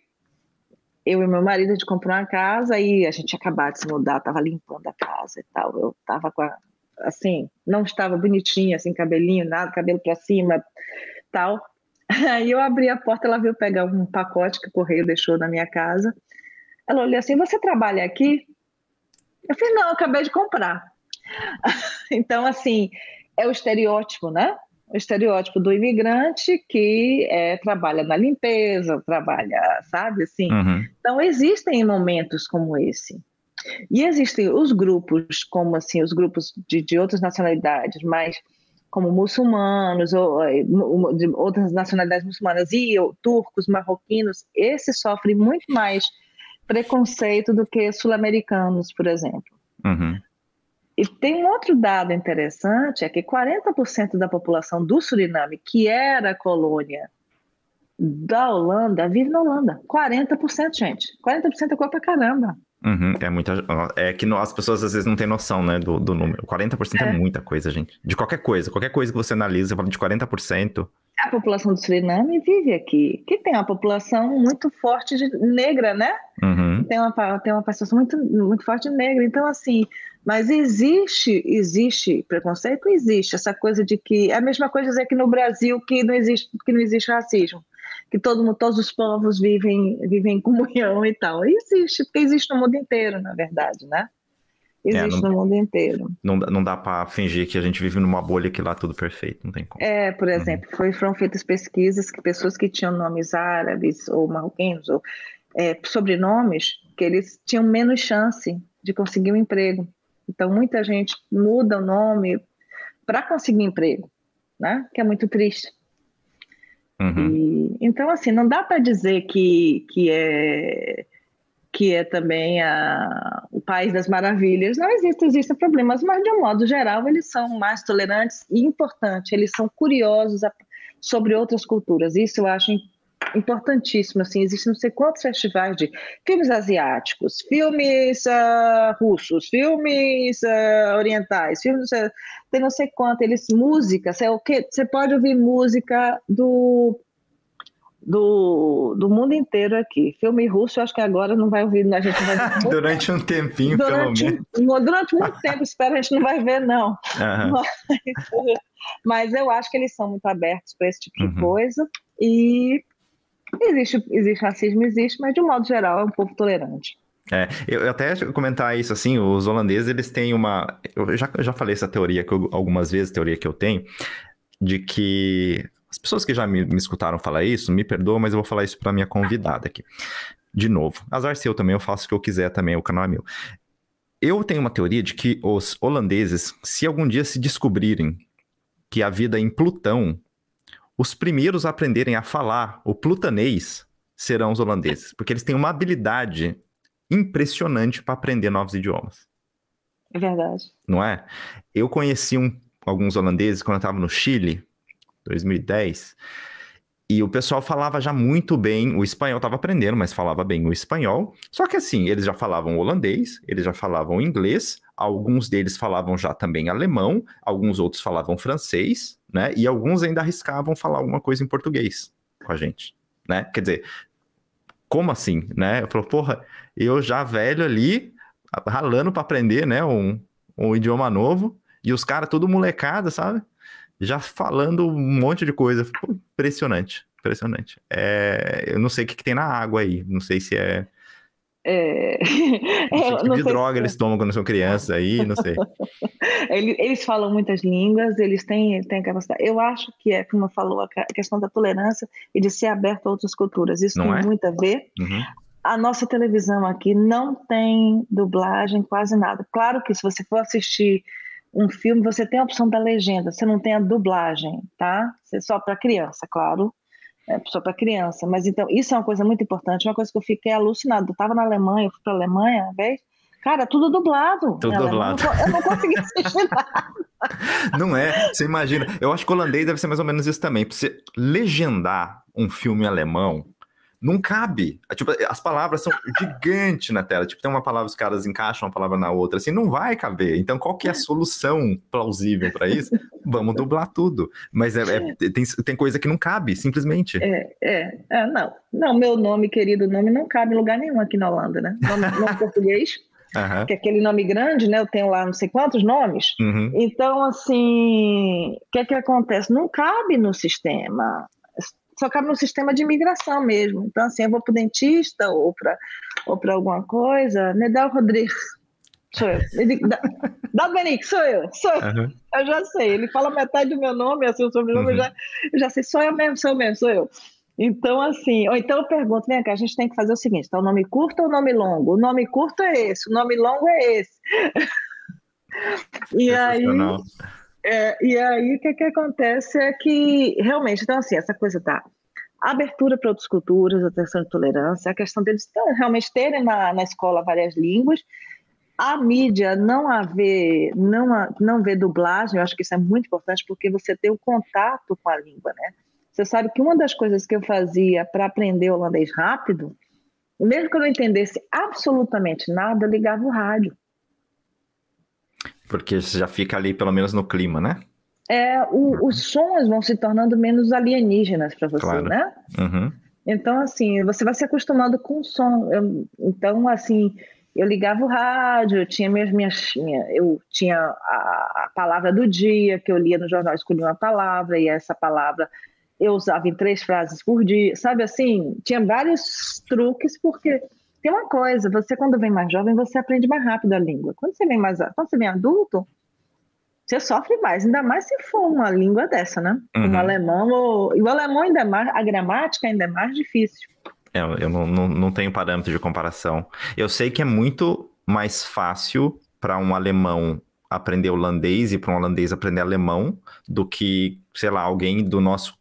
eu e meu marido, a gente comprou uma casa e a gente acabou de se mudar, estava limpando a casa e tal. Eu estava assim, não estava bonitinha, assim, cabelinho, nada, cabelo para cima, tal. Aí eu abri a porta, ela veio pegar um pacote que o correio deixou na minha casa. Ela olhou assim, você trabalha aqui? Eu falei, não, eu acabei de comprar. Então, assim, é o estereótipo, né? O estereótipo do imigrante que trabalha na limpeza, trabalha, sabe, assim. Uhum. Então, existem momentos como esse. E existem os grupos, como assim, os grupos de outras nacionalidades, mas como muçulmanos, ou de outras nacionalidades muçulmanas, e turcos, marroquinos, esses sofrem muito mais preconceito do que sul-americanos, por exemplo. Uhum. E tem um outro dado interessante, é que 40% da população do Suriname, que era colônia da Holanda, vive na Holanda. 40%, gente. 40% é coisa pra caramba. Uhum. É que as pessoas às vezes não têm noção, né, do número. 40% é muita coisa, gente. De qualquer coisa que você analisa, você fala de 40%. A população do Suriname vive aqui, que tem uma população muito forte negra, né? Uhum. Tem uma população muito, muito forte negra. Então, assim, mas existe preconceito? Existe. Essa coisa de que... É a mesma coisa dizer que no Brasil que não existe racismo. Que todos os povos vivem em comunhão e tal. Existe, porque existe no mundo inteiro, na verdade, né? Existe no mundo inteiro. Não dá pra fingir que a gente vive numa bolha que lá tudo perfeito, não tem como. Por exemplo, foram feitas pesquisas que pessoas que tinham nomes árabes ou marroquinos ou sobrenomes, que eles tinham menos chance de conseguir um emprego. Então, muita gente muda o nome para conseguir emprego, né? Que é muito triste. Uhum. Então, assim, não dá para dizer que é também o país das maravilhas. Não existem problemas, mas de um modo geral eles são mais tolerantes e importante, eles são curiosos sobre outras culturas. Isso eu acho importantíssimo. Assim, existem não sei quantos festivais de filmes asiáticos, filmes russos, filmes orientais, filmes tem não sei quanto, música, você pode ouvir música do mundo inteiro aqui. Filme russo, eu acho que agora não vai ouvir, a gente não vai ver. Durante um tempinho, pelo menos. Durante muito tempo, espero, a gente não vai ver, não. Uhum. Mas eu acho que eles são muito abertos para esse tipo de coisa. E existe racismo, mas de um modo geral é um povo tolerante. Eu até comentar isso assim, os holandeses, eles têm uma... Eu já falei essa teoria algumas vezes, teoria que eu tenho, de que... As pessoas que já me escutaram falar isso, me perdoam, mas eu vou falar isso para minha convidada aqui. De novo, azar seu também, eu faço o que eu quiser também, o canal é meu. Eu tenho uma teoria de que os holandeses, se algum dia se descobrirem que a vida é em Plutão, os primeiros a aprenderem a falar o plutanês serão os holandeses, porque eles têm uma habilidade impressionante para aprender novos idiomas. É verdade. Não é? Eu conheci alguns holandeses quando eu estava no Chile, 2010, e o pessoal falava já muito bem o espanhol, estava aprendendo, mas falava bem o espanhol. Só que assim, eles já falavam holandês, eles já falavam inglês, alguns deles falavam já também alemão, alguns outros falavam francês, né? E alguns ainda arriscavam falar alguma coisa em português com a gente, né? Quer dizer, como assim, né? Eu falo, porra, eu já velho ali, ralando para aprender, né? Um idioma novo, e os caras tudo molecada, sabe? Já falando um monte de coisa. Pô, impressionante. Eu não sei o que tem na água aí. Não sei se é... Não sei que tipo de droga eles tomam quando são crianças aí, não sei. Eles falam muitas línguas, eles têm capacidade. Eu acho que como falou, a questão da tolerância e de ser aberto a outras culturas. Isso não tem muito a ver. Uhum. A nossa televisão aqui não tem dublagem, quase nada. Claro que se você for assistir um filme, você tem a opção da legenda, você não tem a dublagem, tá? Você só para criança, claro. só para criança. Mas então, isso é uma coisa muito importante, uma coisa que eu fiquei alucinada. Eu estava na Alemanha, eu fui para a Alemanha uma vez, cara, tudo dublado. Tudo dublado. Eu não consegui assistir nada. Não é? Você imagina. Eu acho que o holandês deve ser mais ou menos isso também. Pra você legendar um filme alemão, não cabe. Tipo, as palavras são gigantes na tela. Tipo, tem uma palavra, os caras encaixam uma palavra na outra, assim, não vai caber. Então, qual que é a solução plausível para isso? Vamos dublar tudo. Mas tem coisa que não cabe, simplesmente. Não, meu nome, querido nome, não cabe em lugar nenhum aqui na Holanda, né? Nome português, que é aquele nome grande, né? Eu tenho lá não sei quantos nomes. Uhum. Então, assim, o que é que acontece? Não cabe no sistema. Só cabe no sistema de imigração mesmo. Então, assim, eu vou para o dentista ou para alguma coisa, Nedal Rodrigues, sou eu. Dá Benique, sou eu. Uhum. Eu já sei. Ele fala metade do meu nome, assim, o sobrenome, eu já sei, sou eu. Então, assim, ou então eu pergunto, vem cá, a gente tem que fazer o seguinte, tá, o nome curto ou o nome longo? O nome curto é esse, o nome longo é esse. E aí, o que acontece é que, realmente, então, assim, essa coisa da abertura para outras culturas, a questão de tolerância, a questão deles realmente terem na escola várias línguas, a mídia não ver dublagem, eu acho que isso é muito importante, porque você tem o contato com a língua, né? Você sabe que uma das coisas que eu fazia para aprender holandês rápido, mesmo que eu não entendesse absolutamente nada, eu ligava o rádio. Porque você já fica ali, pelo menos, no clima, né? Os sons vão se tornando menos alienígenas para você, Claro. né? Uhum. Então, assim, você vai se acostumando com o som. Então, assim, eu ligava o rádio, eu tinha eu tinha a palavra do dia, que eu lia no jornal, escolhia uma palavra, e essa palavra eu usava em 3 frases por dia, sabe assim? Tinha vários truques, porque tem uma coisa, você quando vem mais jovem, você aprende mais rápido a língua. Quando você vem adulto, você sofre mais, ainda mais se for uma língua dessa, né? Uhum. Um alemão, e o alemão ainda é mais, a gramática ainda é mais difícil. Eu não tenho parâmetro de comparação. Eu sei que é muito mais fácil para um alemão aprender holandês e para um holandês aprender alemão do que, sei lá, alguém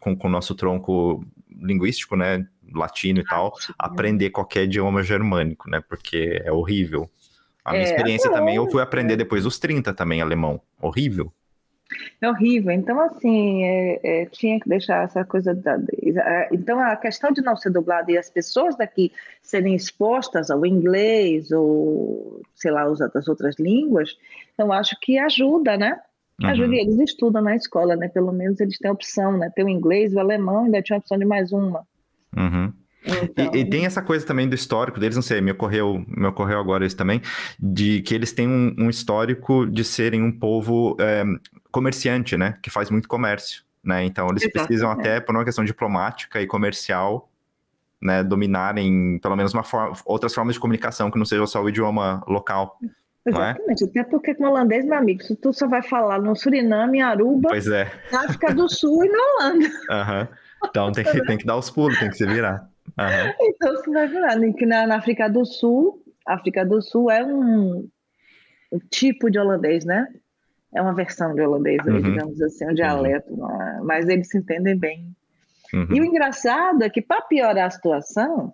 com o nosso tronco linguístico, né, latino e tal, aprender qualquer idioma germânico, né, porque é horrível. A minha experiência também, eu fui aprender depois dos 30 também alemão. Horrível. É horrível. Então, assim, tinha que deixar essa coisa Então, a questão de não ser dublado e as pessoas daqui serem expostas ao inglês ou, sei lá, as outras línguas, eu acho que ajuda, né? Ajuda, e eles estudam na escola, né? Pelo menos eles têm a opção, né? Tem o inglês, o alemão, ainda tinha a opção de mais uma. Uhum. Então... E tem essa coisa também do histórico deles, não sei, me ocorreu agora isso também, de que eles têm um histórico de serem um povo comerciante, né? Que faz muito comércio, né? Então eles precisam até, por uma questão diplomática e comercial, né, dominarem pelo menos outras formas de comunicação que não seja só o idioma local. Exatamente, até porque com o holandês, meu amigo, se tu só vai falar no Suriname, em Aruba, na África do Sul e na Holanda. Então tem que dar os pulos, tem que se virar. Então você vai virar. Na África do Sul é um tipo de holandês, né? É uma versão de holandês, digamos assim, um dialeto, mas eles se entendem bem. E o engraçado é que, para piorar a situação,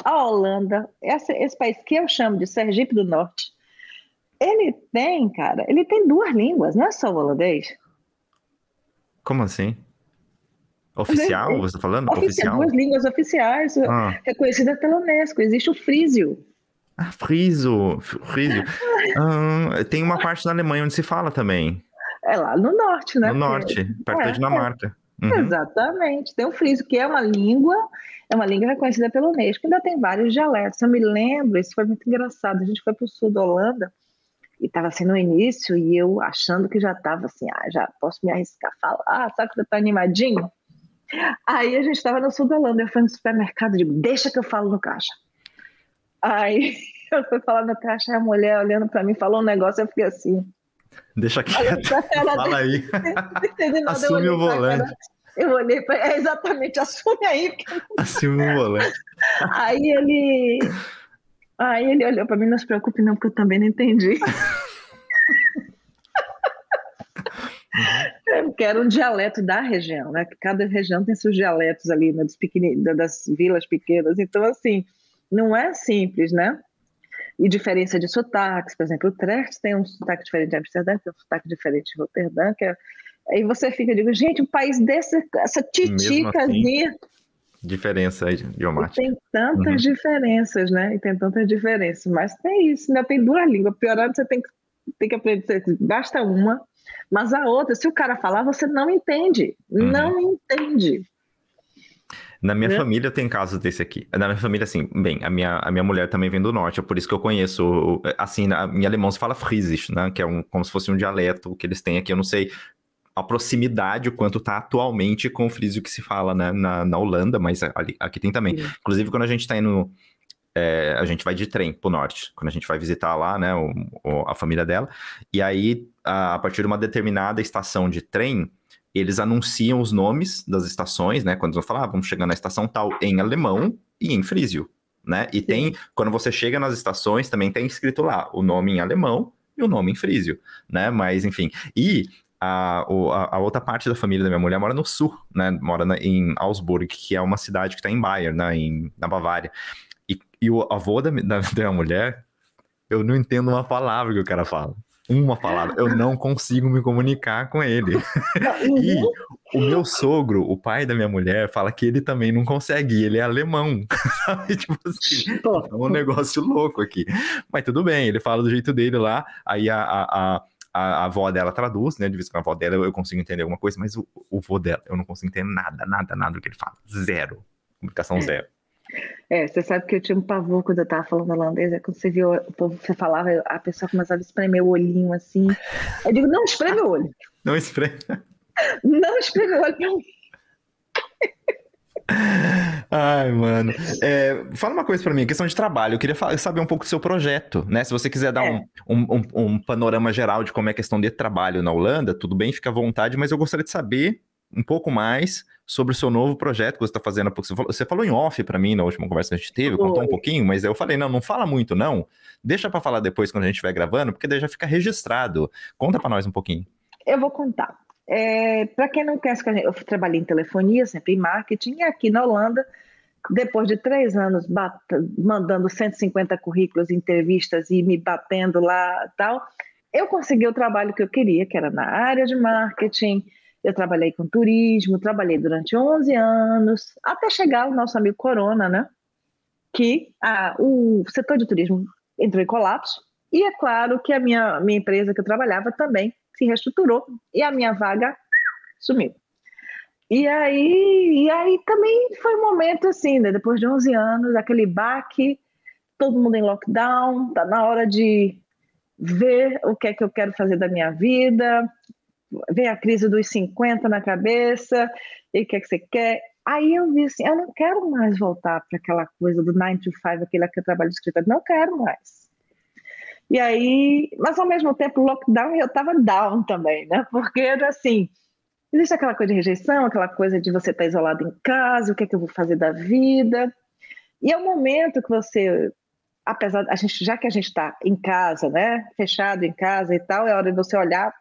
a Holanda, esse país que eu chamo de Sergipe do Norte, ele tem 2 línguas, não é só o holandês. Como assim? Oficial, você está falando? Oficial? 2 línguas oficiais, reconhecidas pela Unesco. Existe o frísio. Frísio. Tem uma parte da Alemanha onde se fala também. É lá no norte, né? No norte, perto da Dinamarca. Exatamente. Tem o frísio, que é uma língua reconhecida pela Unesco. Ainda tem vários dialetos. Eu me lembro, isso foi muito engraçado. A gente foi para o sul da Holanda e estava assim no início, e eu achando que já estava assim, já posso me arriscar a falar, sabe que você está animadinho? Aí a gente estava no sul da Holanda, eu fui no supermercado e digo, deixa que eu falo no caixa. Aí eu fui falar no caixa, a mulher olhando para mim, falou um negócio, eu fiquei assim... Deixa quieto, fala aí, assume o volante. Eu olhei para exatamente, assume aí. Assume o volante. Aí ele olhou para mim, não se preocupe não, porque eu também não entendi. Porque que era um dialeto da região, né? Cada região tem seus dialetos ali, né? Das vilas pequenas. Então, assim, não é simples, né? E diferença de sotaques, por exemplo, o Utrecht tem um sotaque diferente de Amsterdã, tem um sotaque diferente de Roterdã, aí você fica, digo, gente, um país desse, essa titicazinha... Assim, diferença idiomática. Tem tantas diferenças, né? E tem tantas diferenças, mas tem isso, né? Tem duas línguas, piorando você tem que aprender, basta uma, mas a outra, se o cara falar, você não entende, não entende. Na minha família tem casos desse aqui. Na minha família, assim, bem, a minha mulher também vem do norte, é por isso que eu conheço, assim, em alemão se fala Friesisch, né, que é como se fosse um dialeto que eles têm aqui, eu não sei a proximidade, o quanto tá atualmente com o Friesio que se fala, né, na Holanda, mas aqui tem também. Sim. Inclusive, quando a gente tá indo, a gente vai de trem pro norte, quando a gente vai visitar lá, né, a família dela, e aí, a partir de uma determinada estação de trem, eles anunciam os nomes das estações, né? Quando eles vão falar, vamos chegar na estação tal em alemão e em frísio, né? E tem, quando você chega nas estações, também tem escrito lá o nome em alemão e o nome em frísio, né? Mas, enfim. E a outra parte da família da minha mulher mora no sul, né? Mora em Augsburg, que é uma cidade que está em Bayern, né? Na Bavária. E o avô da minha mulher, eu não entendo uma palavra que o cara fala. Uma palavra, eu não consigo me comunicar com ele. E o meu sogro, o pai da minha mulher, fala que ele também não consegue, ele é alemão, sabe? Tipo assim, é um negócio louco aqui. Mas tudo bem, ele fala do jeito dele lá, aí a avó dela traduz, né? De vez em quando a avó dela eu consigo entender alguma coisa, mas o avô dela, eu não consigo entender nada do que ele fala. Zero. Comunicação zero. Você sabe que eu tinha um pavor quando eu tava falando holandês, quando você viu o povo, você falava, a pessoa começava a espremer o olhinho assim. Eu digo, não espreme o olho. Não espreme. Não espreme o olho, não. Ai, mano. Fala uma coisa pra mim, questão de trabalho. Eu queria saber um pouco do seu projeto, né? Se você quiser dar um panorama geral de como é a questão de trabalho na Holanda, tudo bem, fica à vontade, mas eu gostaria de saber um pouco mais sobre o seu novo projeto que você está fazendo. Porque você falou em off para mim na última conversa que a gente teve, contou um pouquinho, mas eu falei, não fala muito, não. Deixa para falar depois quando a gente estiver gravando, porque daí já fica registrado. Conta para nós um pouquinho. Eu vou contar. Para quem não conhece, eu trabalhei em telefonia, sempre em marketing, e aqui na Holanda, depois de 3 anos mandando 150 currículos, entrevistas e me batendo lá e tal, eu consegui o trabalho que eu queria, que era na área de marketing. Eu trabalhei com turismo, trabalhei durante 11 anos, até chegar o nosso amigo Corona, né? Que o setor de turismo entrou em colapso, e é claro que a minha empresa que eu trabalhava também se reestruturou, e a minha vaga sumiu. E aí também foi um momento assim, né? Depois de 11 anos, aquele baque, todo mundo em lockdown, tá na hora de ver o que é que eu quero fazer da minha vida. Vem a crise dos 50 na cabeça, e o que é que você quer? Aí eu vi assim, eu não quero mais voltar para aquela coisa do 9 to 5, aquele que eu trabalho de escritório, não quero mais. E aí, mas ao mesmo tempo, lockdown, eu estava down também, né? Porque era assim, existe aquela coisa de rejeição, aquela coisa de você estar isolado em casa, o que é que eu vou fazer da vida? E é o momento que você, apesar, já que a gente está em casa, né? Fechado em casa e tal, é hora de você olhar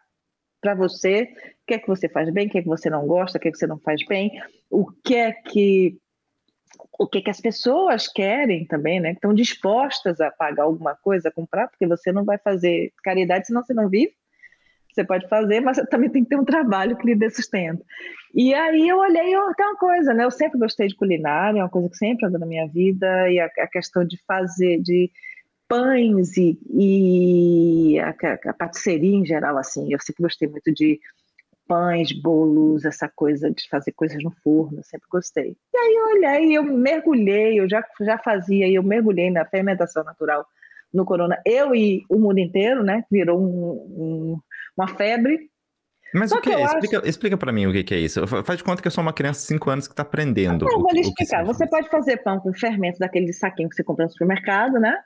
para você, o que é que você faz bem, o que é que você não gosta, o que é que você não faz bem, o que é que as pessoas querem também, né? Que estão dispostas a pagar alguma coisa, a comprar, porque você não vai fazer caridade, senão você não vive. Você pode fazer, mas você também tem que ter um trabalho que lhe dê sustento. E aí eu olhei, tem uma coisa, né? Eu sempre gostei de culinária, é uma coisa que sempre andou na minha vida, e a questão de fazer, de pães e a patisserie em geral, assim, eu sempre gostei muito de pães, bolos, essa coisa de fazer coisas no forno, eu sempre gostei. E aí eu olhei, eu mergulhei, eu já fazia, eu mergulhei na fermentação natural no Corona, eu e o mundo inteiro, né, virou uma febre. Mas o que é? Explica para mim o que é isso. Faz de conta que eu sou uma criança de 5 anos que está aprendendo. Eu vou lhe explicar. Você pode fazer pão com fermento daquele saquinho que você compra no supermercado, né?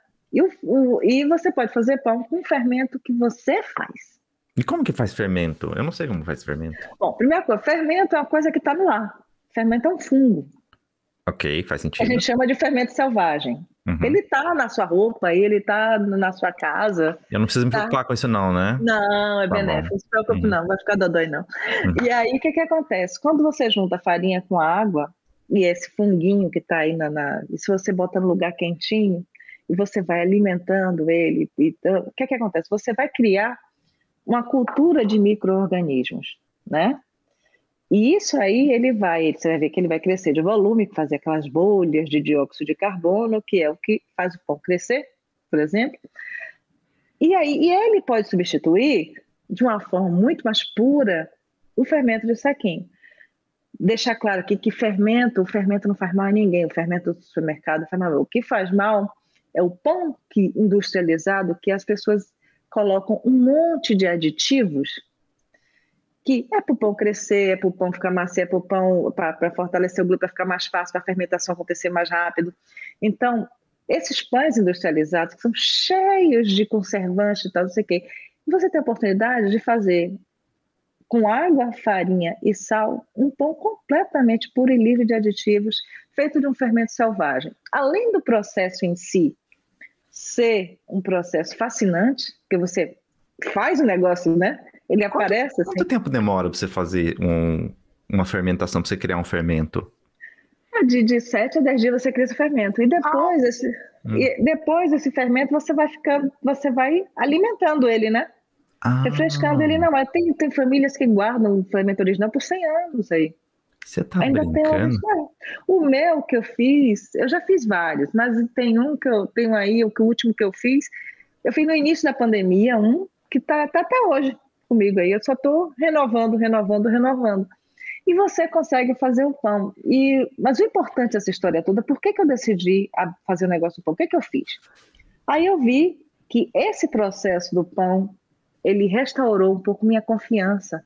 E você pode fazer pão com fermento que você faz. E como que faz fermento? Eu não sei como faz fermento. Bom, primeira coisa, fermento é uma coisa que está no ar. Fermento é um fungo. Ok, faz sentido. A gente chama de fermento selvagem. Uhum. Ele está na sua roupa, ele está na sua casa. Eu não preciso me Tá? preocupar com isso não, né? Não, é Tá bom. benéfico, não se preocupe Uhum. não, vai ficar dodói não. Uhum. E aí, o que que acontece? Quando você junta a farinha com a água, e esse funguinho que está aí e se você bota no lugar quentinho, e você vai alimentando ele, então, o que que acontece? Você vai criar uma cultura de micro-organismos, né? E isso aí você vai ver que ele vai crescer de volume, fazer aquelas bolhas de dióxido de carbono, que é o que faz o pão crescer, por exemplo. E ele pode substituir, de uma forma muito mais pura, o fermento de saquinho. Deixar claro aqui que o fermento não faz mal a ninguém, o fermento do supermercado faz mal. O que faz mal é o pão industrializado, que as pessoas colocam um monte de aditivos, que é para o pão crescer, é para o pão ficar macio, é para o pão para fortalecer o glúten, para ficar mais fácil, para a fermentação acontecer mais rápido. Então, esses pães industrializados, que são cheios de conservantes e tal, não sei o quê, você tem a oportunidade de fazer com água, farinha e sal um pão completamente puro e livre de aditivos, feito de um fermento selvagem. Além do processo em si ser um processo fascinante, que você faz o negócio, né? Ele aparece assim. Quanto tempo demora para você fazer uma fermentação, para você criar um fermento? De 7 a 10 dias você cria esse fermento. Depois esse fermento você vai alimentando ele, né? Refrescando ele Ah, não. Mas tem famílias que guardam o fermento original por 100 anos aí. você tá Ainda tem brincando? o meu que eu fiz, eu já fiz vários, mas tem um que eu tenho aí, o último que eu fiz no início da pandemia, um que tá até hoje comigo aí. Eu só estou renovando, renovando, renovando. E você consegue fazer o pão. Mas o importante dessa história toda, por que eu decidi fazer o negócio do pão? O que eu fiz? Aí eu vi que esse processo do pão, ele restaurou um pouco minha confiança.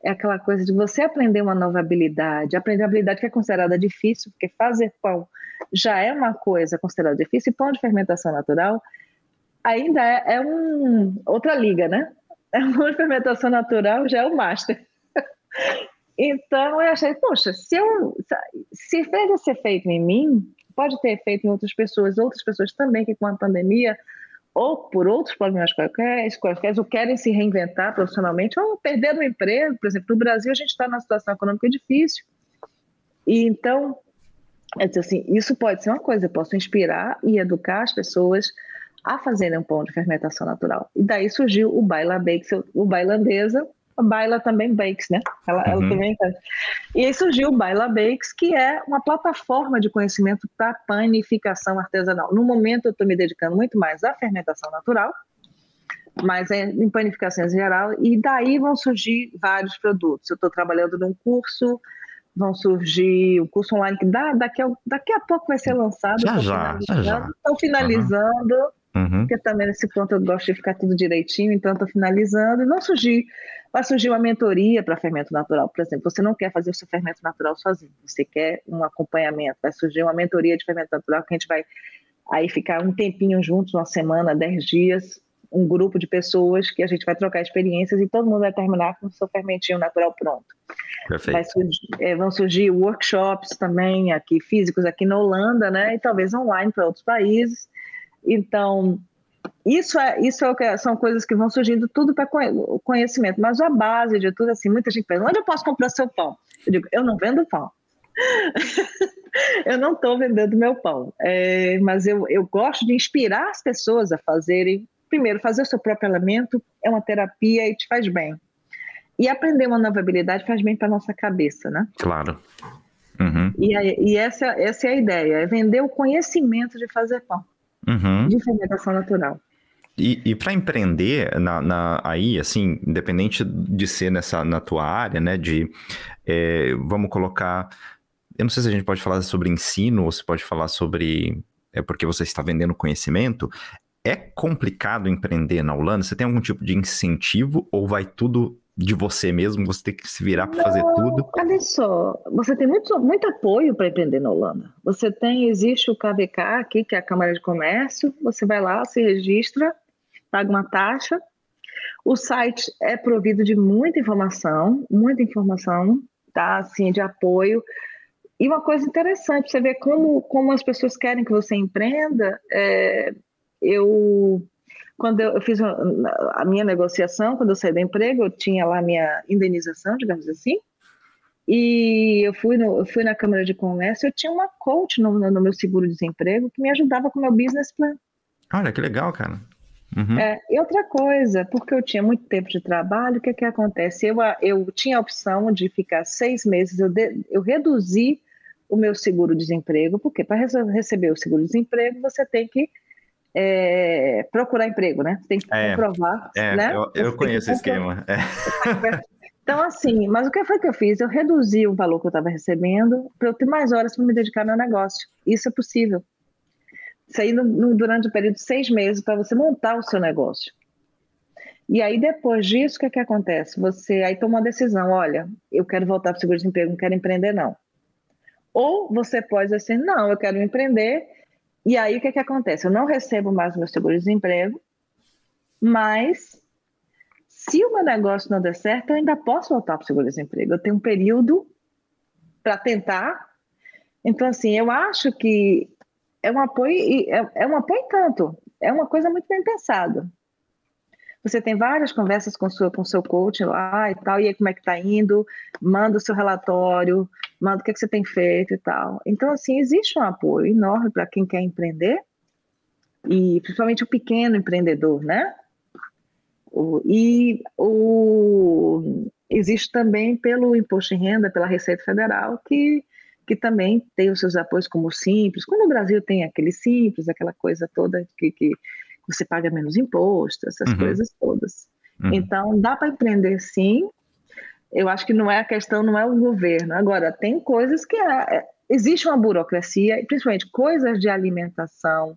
É aquela coisa de você aprender uma nova habilidade, aprender uma habilidade que é considerada difícil, porque fazer pão já é uma coisa considerada difícil, e pão de fermentação natural ainda outra liga, né? Pão de fermentação natural já é o master. Então eu achei, poxa, se fez ser feito em mim, pode ter feito em outras pessoas também que com a pandemia ou por outros problemas quaisquer, ou querem se reinventar profissionalmente, ou perderam o emprego. Por exemplo, no Brasil a gente está numa situação econômica difícil. E então, eu disse assim, isso pode ser uma coisa, eu posso inspirar e educar as pessoas a fazerem um pão de fermentação natural. E daí surgiu o Baila Bakes, o Bailandesa, a Baila também Bakes, né? Ela Uhum. também faz. E aí surgiu o Baila Bakes, que é uma plataforma de conhecimento para panificação artesanal. No momento eu estou me dedicando muito mais à fermentação natural, mas em panificações em geral, e daí vão surgir vários produtos. Eu estou trabalhando num curso, vão surgir o curso online que daqui a pouco vai ser lançado, Já já, já já. estou Uhum. finalizando, Uhum. porque também nesse ponto eu gosto de ficar tudo direitinho, então estou finalizando, e vai surgir uma mentoria para fermento natural. Por exemplo, você não quer fazer o seu fermento natural sozinho, você quer um acompanhamento, vai surgir uma mentoria de fermento natural que a gente vai aí ficar um tempinho juntos, uma semana, 10 dias, um grupo de pessoas que a gente vai trocar experiências e todo mundo vai terminar com o seu fermentinho natural pronto. Perfeito. Vão surgir workshops também aqui, físicos aqui na Holanda, né? E talvez online para outros países. Então, são coisas que vão surgindo tudo para conhecimento. Mas a base de tudo, assim, muita gente pergunta, onde eu posso comprar seu pão? Eu digo, eu não vendo pão. Eu não estou vendendo meu pão, mas eu gosto de inspirar as pessoas a fazerem. Primeiro, fazer o seu próprio alimento é uma terapia e te faz bem. E aprender uma nova habilidade faz bem para nossa cabeça, né? Claro. Uhum. E essa é a ideia, é vender o conhecimento de fazer pão, Uhum. de fermentação natural. E para empreender aí, assim, independente de ser na tua área, né, vamos colocar, eu não sei se a gente pode falar sobre ensino ou se pode falar sobre, porque você está vendendo conhecimento, é complicado empreender na Holanda? Você tem algum tipo de incentivo ou vai tudo de você mesmo, você tem que se virar para fazer tudo? Olha só, você tem muito apoio para empreender na Holanda. Existe o KVK aqui, que é a Câmara de Comércio, você vai lá, se registra, paga uma taxa. O site é provido de muita informação, tá? Assim, de apoio. E uma coisa interessante, você vê como as pessoas querem que você empreenda. Quando eu fiz a minha negociação, quando eu saí do emprego, eu tinha lá a minha indenização, digamos assim, e eu fui na Câmara de Comércio, eu tinha uma coach no meu seguro-desemprego que me ajudava com o meu business plan. Olha, que legal, cara. Uhum. E outra coisa, porque eu tinha muito tempo de trabalho, o que acontece? Eu tinha a opção de ficar 6 meses, eu reduzi o meu seguro-desemprego, porque para receber o seguro-desemprego você tem que procurar emprego, né? Você tem que comprovar, né? Eu conheço esse esquema. Então, assim, mas o que foi que eu fiz? Eu reduzi o valor que eu estava recebendo para eu ter mais horas para me dedicar ao meu negócio. Isso é possível. Isso aí durante o período de 6 meses para você montar o seu negócio. E aí, depois disso, o que acontece? Você aí toma uma decisão, olha, eu quero voltar para o seguro-desemprego, não quero empreender, não. Ou você pode dizer assim, não, eu quero empreender, e aí o que acontece? Eu não recebo mais o meu seguro-desemprego, mas se o meu negócio não der certo, eu ainda posso voltar para o seguro-desemprego. Eu tenho um período para tentar. Então, assim, eu acho que é um apoio tanto. É uma coisa muito bem pensada. Você tem várias conversas com o seu coach lá e tal, e aí como é que está indo, manda o seu relatório, manda o que você tem feito e tal. Então, assim, existe um apoio enorme para quem quer empreender, e principalmente o pequeno empreendedor, né? Existe também pelo Imposto de Renda, pela Receita Federal, que também tem os seus apoios como o Simples. Como no Brasil tem aquele Simples, aquela coisa toda que você paga menos imposto, essas coisas todas. Então, dá para empreender sim. Eu acho que a questão não é o governo. Agora, tem coisas que existe uma burocracia, principalmente coisas de alimentação,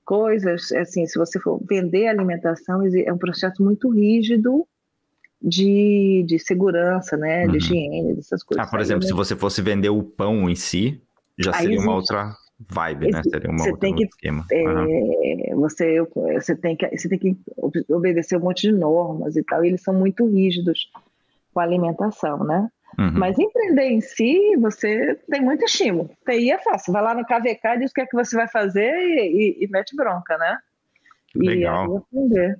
coisas, assim, se você for vender alimentação, é um processo muito rígido de segurança, né, de higiene, dessas coisas. Por exemplo, se você fosse vender o pão em si, já seria uma outra vibe, né? Seria outro esquema. Você tem que obedecer um monte de normas e tal, e eles são muito rígidos com a alimentação, né? Mas empreender em si, você tem muito estímulo. TI é fácil, vai lá no KVK, diz o que é que você vai fazer e mete bronca, né? Legal. E aí aprender.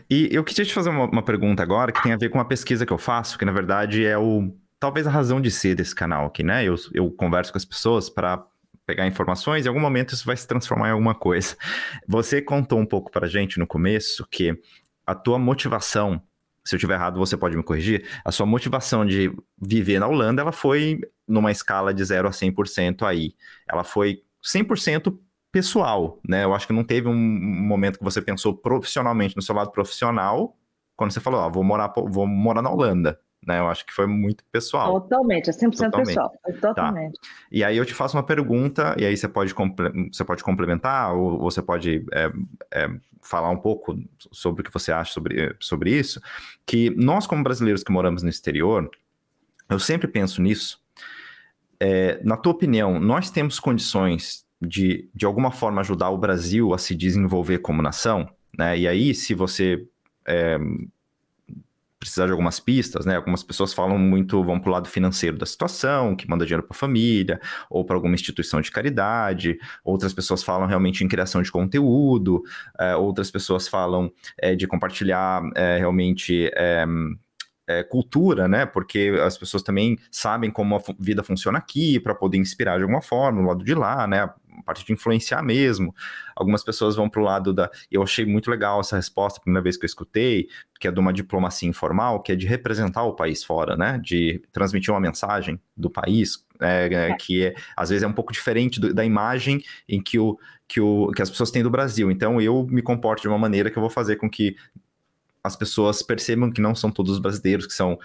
E eu queria te fazer uma pergunta agora que tem a ver com uma pesquisa que eu faço, que na verdade é talvez a razão de ser desse canal aqui, né? Eu converso com as pessoas para pegar informações e em algum momento isso vai se transformar em alguma coisa. Você contou um pouco pra gente no começo que a tua motivação, se eu estiver errado, você pode me corrigir, a sua motivação de viver na Holanda, ela foi numa escala de 0 a 100% aí. Ela foi 100% pessoal, né? Eu acho que não teve um momento que você pensou profissionalmente, no seu lado profissional, quando você falou, vou morar na Holanda, né? Eu acho que foi muito pessoal. Totalmente, é 100% pessoal, totalmente. Tá. E aí eu te faço uma pergunta, e aí você pode complementar, ou você pode falar um pouco sobre o que você acha sobre isso, que nós, como brasileiros que moramos no exterior, eu sempre penso nisso. Na tua opinião, nós temos condições de alguma forma ajudar o Brasil a se desenvolver como nação, né? E aí, se você precisar de algumas pistas, né? Algumas pessoas vão para o lado financeiro da situação, que manda dinheiro para a família, ou para alguma instituição de caridade, outras pessoas falam realmente em criação de conteúdo, outras pessoas falam de compartilhar realmente cultura, né? Porque as pessoas também sabem como a vida funciona aqui, para poder inspirar de alguma forma, no lado de lá, né? A parte de influenciar mesmo. Algumas pessoas vão para o lado eu achei muito legal essa resposta, a primeira vez que eu escutei, que é de uma diplomacia informal, que é de representar o país fora, né? De transmitir uma mensagem do país, que às vezes é um pouco diferente da imagem em que as pessoas têm do Brasil. Então, eu me comporto de uma maneira que eu vou fazer com que as pessoas percebam que não são todos os brasileiros que são